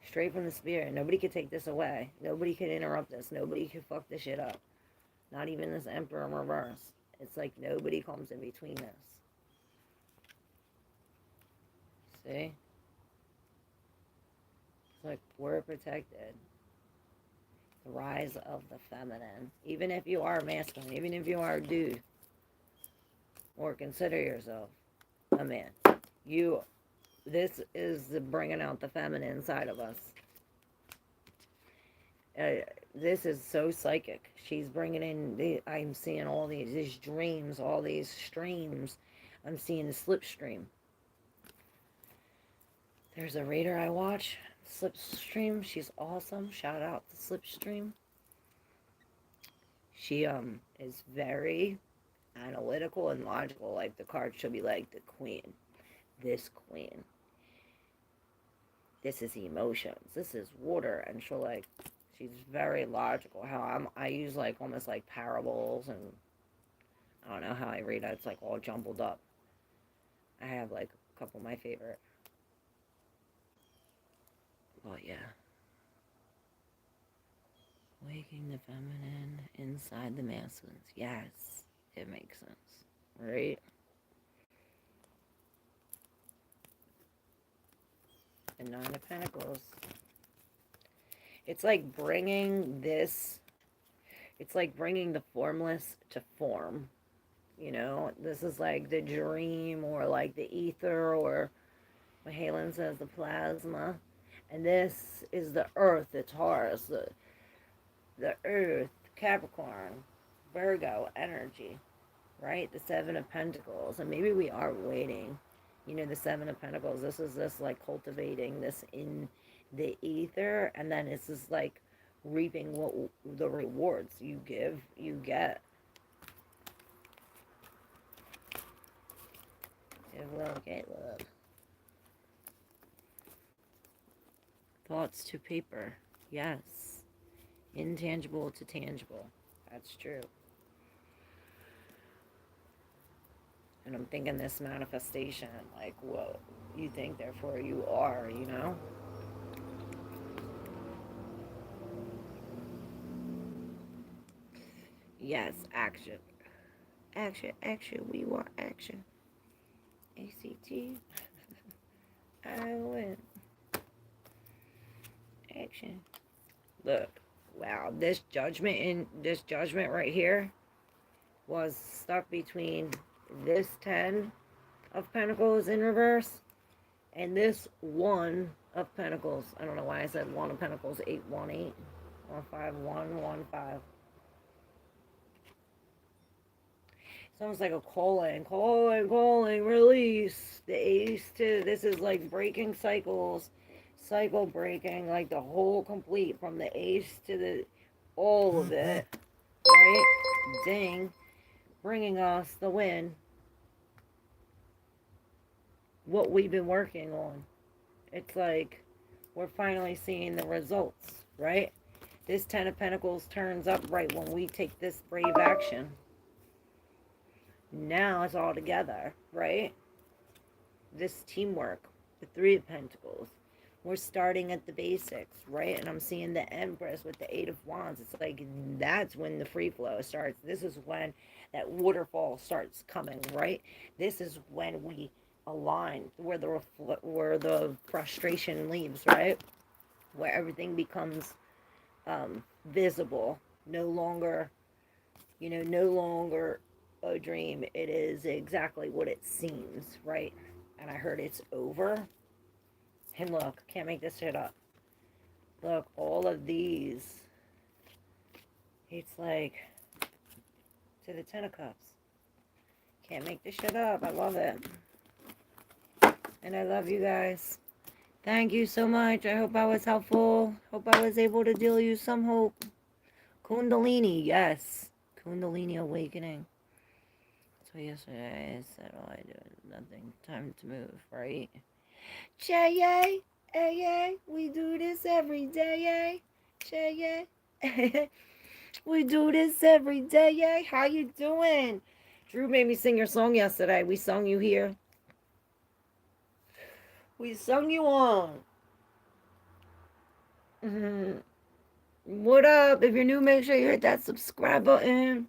Straight from the spirit. Nobody could take this away. Nobody could interrupt this. Nobody could fuck this shit up. Not even this Emperor in reverse. It's like nobody comes in between this. See? It's like we're protected. The rise of the feminine. Even if you are masculine, even if you are a dude, or consider yourself a man, this is the bringing out the feminine side of us. This is so psychic. She's bringing in, I'm seeing all these dreams, all these streams. I'm seeing the slipstream. There's a reader I watch, Slipstream. She's awesome. Shout out to Slipstream. She is very analytical and logical. Like, the card should be like the queen. This queen. This is emotions. This is water. And she'll like, she's very logical. I use like almost like parables, and I don't know how I read it. It's like all jumbled up. I have like a couple of my favorite. Well, yeah. Waking the feminine inside the masculines. Yes, it makes sense, right? And Nine of Pentacles. It's like bringing this It's like bringing the formless to form. You know, this is like the dream or like the ether or what Halen says, the plasma. And this is the earth, the Taurus, the earth, Capricorn, Virgo energy, right? The Seven of Pentacles. And maybe we are waiting. You know, the Seven of Pentacles, this is this like cultivating this in the ether. And then it's just like reaping what the rewards you give, you get. Give love, get love. Thoughts to paper. Yes. Intangible to tangible. That's true. And I'm thinking this manifestation, like, what you think, therefore you are, you know? Yes, action. Action, action. We want action. ACT. I win. Action. Look. Wow, this judgment right here was stuck between this 10 of Pentacles in reverse and this 1 of Pentacles. I don't know why I said 1 of Pentacles. 818 15115. It's almost like a calling, release. The ace to, this is like breaking cycles, cycle breaking, like the whole complete from the ace to the, all of it, right? Ding, bringing us the win. What we've been working on. It's like we're finally seeing the results, right? This 10 of Pentacles turns up right when we take this brave action. Now it's all together, right? This teamwork, the 3 of Pentacles. We're starting at the basics, right? And I'm seeing the Empress with the 8 of Wands. It's like that's when the free flow starts. This is when that waterfall starts coming, right? This is when we align, where the frustration leaves, right? Where everything becomes visible. No longer, no longer a dream. It is exactly what it seems, right? And I heard it's over. And look, can't make this shit up. Look, all of these. It's like to the 10 of Cups. Can't make this shit up. I love it. And I love you guys. Thank you so much. I hope I was helpful. Hope I was able to deal you some hope. Kundalini, yes. Kundalini awakening. So yesterday I said, all I do is nothing. Time to move, right? Che-yay, hey-yay, we do this every day, yay. Che-yay. We do this every day, yay. How you doing? Drew made me sing your song yesterday. We sung you here. We sung you on. What up? If you're new, make sure you hit that subscribe button.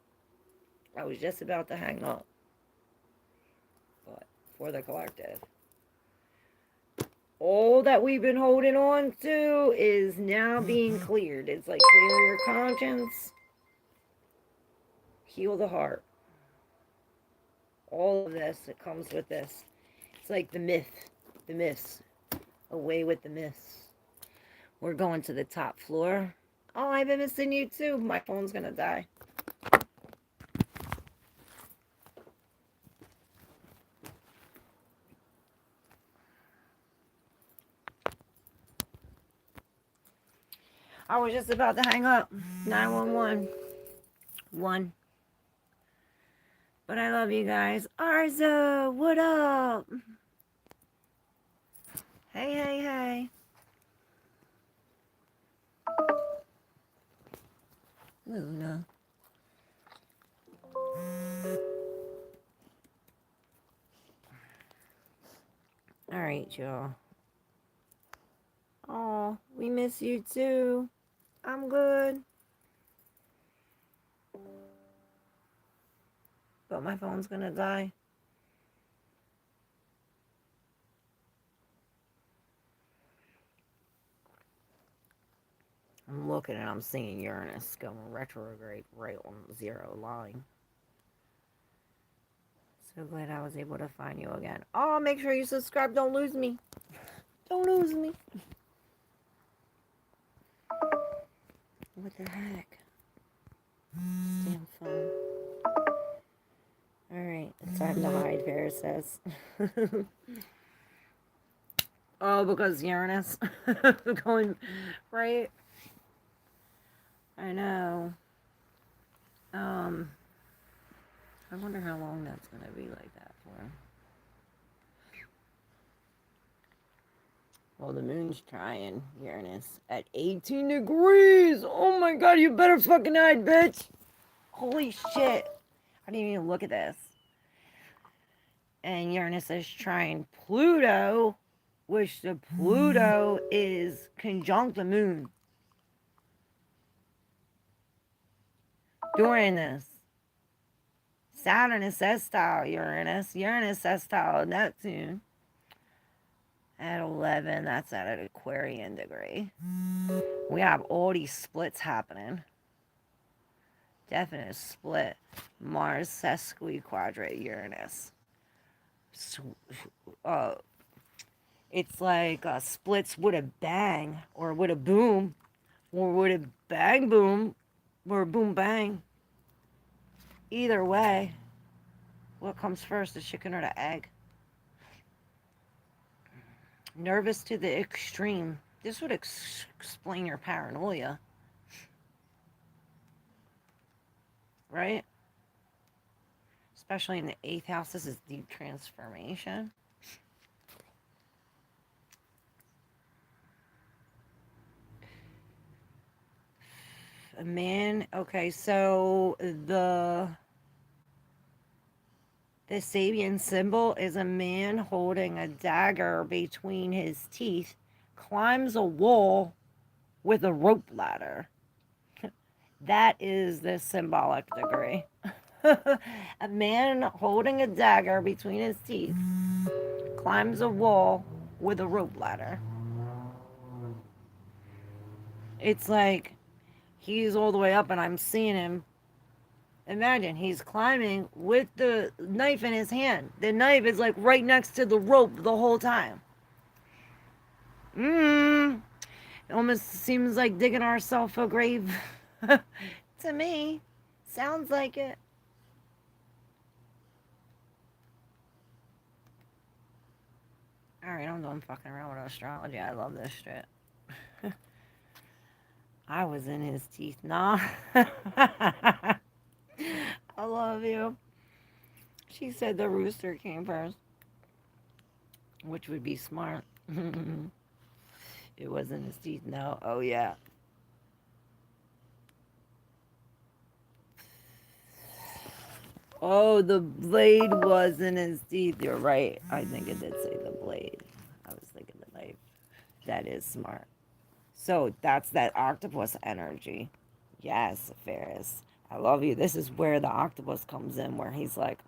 I was just about to hang up. But for the collective. All that we've been holding on to is now being cleared. It's like clear your conscience. Heal the heart. All of this, it comes with this. It's like the myths. Away with the myths. We're going to the top floor. Oh, I've been missing you too. My phone's gonna die. I was just about to hang up. 911. 1. But I love you guys. Arza, what up? Hey, hey, hey. Luna. All right, y'all. Oh, we miss you too. I'm good. But my phone's gonna die. I'm looking and I'm seeing Uranus going retrograde right on the 0 line. So glad I was able to find you again. Oh, make sure you subscribe. Don't lose me. Don't lose me. What the heck? Damn phone. Alright, it's time to hide, Vera says. Oh, because Uranus. Going right. I know. I wonder how long that's going to be like that for. Well, the moon's trying Uranus at 18 degrees. Oh my god, you better fucking hide, bitch. Holy shit. I didn't even look at this. And Uranus is trying Pluto, which the Pluto is conjunct the moon during this. Saturn is sextile Uranus. Uranus sextile Neptune. At 11, that's at an Aquarian degree. We have all these splits happening. Definite split. Mars sesquiquadrate Uranus. It's like splits with a bang, or with a boom, or with a bang boom, or boom bang. Either way, what comes first, the chicken or the egg? Nervous to the extreme. This would explain your paranoia. Right? Especially in the 8th house. This is deep transformation. A man. Okay, so the Sabian symbol is a man holding a dagger between his teeth, climbs a wall with a rope ladder. That is the symbolic degree. A man holding a dagger between his teeth, climbs a wall with a rope ladder. It's like he's all the way up and I'm seeing him. Imagine he's climbing with the knife in his hand. The knife is like right next to the rope the whole time. It almost seems like digging ourselves a grave. To me, sounds like it. Alright, I'm done fucking around with astrology. I love this shit. I was in his teeth. Nah. I love you. She said the rooster came first, which would be smart. It was in his teeth. No. Oh, yeah. Oh, the blade was in his teeth. You're right. I think it did say the blade. I was thinking the knife. That is smart. So that's that octopus energy. Yes, Ferris. I love you. This is where the octopus comes in, where he's like,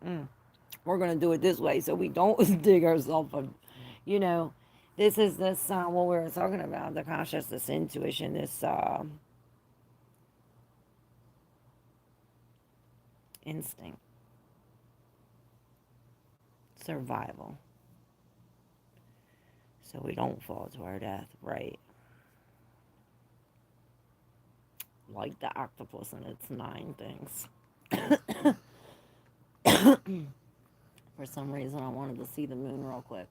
we're going to do it this way so we don't dig ourselves a, you know, this is this, what we were talking about, the consciousness, intuition, this instinct, survival. So we don't fall to our death, right? Like the octopus and its 9 things. For some reason, I wanted to see the moon real quick.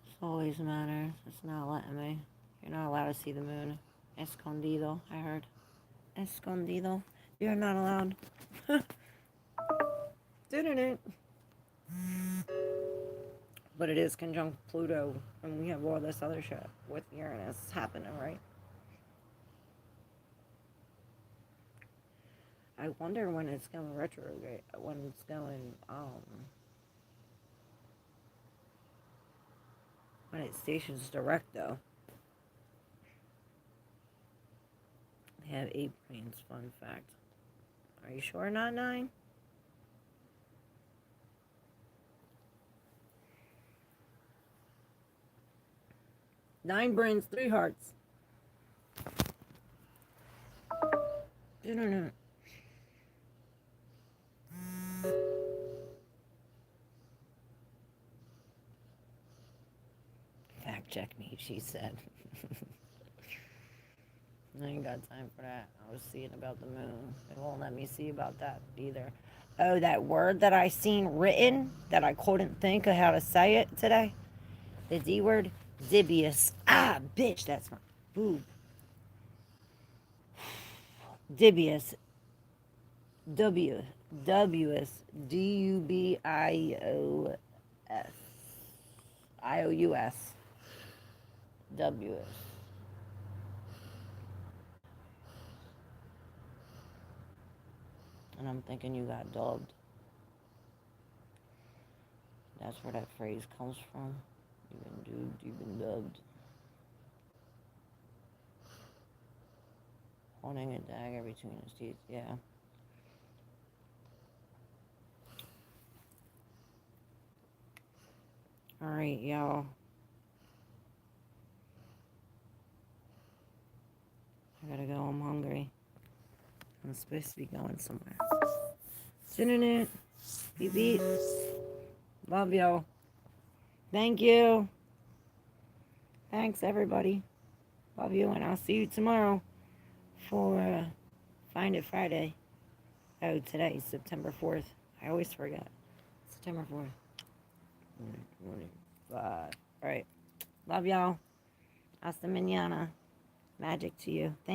It always matters. It's not letting me. You're not allowed to see the moon. Escondido, I heard. Escondido. You're not allowed. Didn't it? But it is conjunct Pluto, and we have all this other shit with Uranus happening, right? I wonder when it's going retrograde, when it's going, when it stations direct, though. I have 8 brains, fun fact. Are you sure not 9? Nine brains, 3 hearts. No. Fact check me, she said. I ain't got time for that. I was seeing about the moon. It won't let me see about that either. Oh, that word that I seen written that I couldn't think of how to say it today. The D word, Dibius. Ah, bitch, that's my boob. Dibius. W-S. D-U-B-I-O-S. I-O-U-S. W-S. And I'm thinking you got dubbed. That's where that phrase comes from. You've been dubbed, you've been dubbed. Holding a dagger between his teeth, yeah. Alright, y'all. I gotta go, I'm hungry. I'm supposed to be going somewhere. Internet. Beep beep. Love y'all. Thank you. Thanks, everybody. Love you, and I'll see you tomorrow for Find It Friday. Oh, today's September 4th. I always forget. September 4th. 25. Alright. Love y'all. Hasta mañana. Magic to you. Thank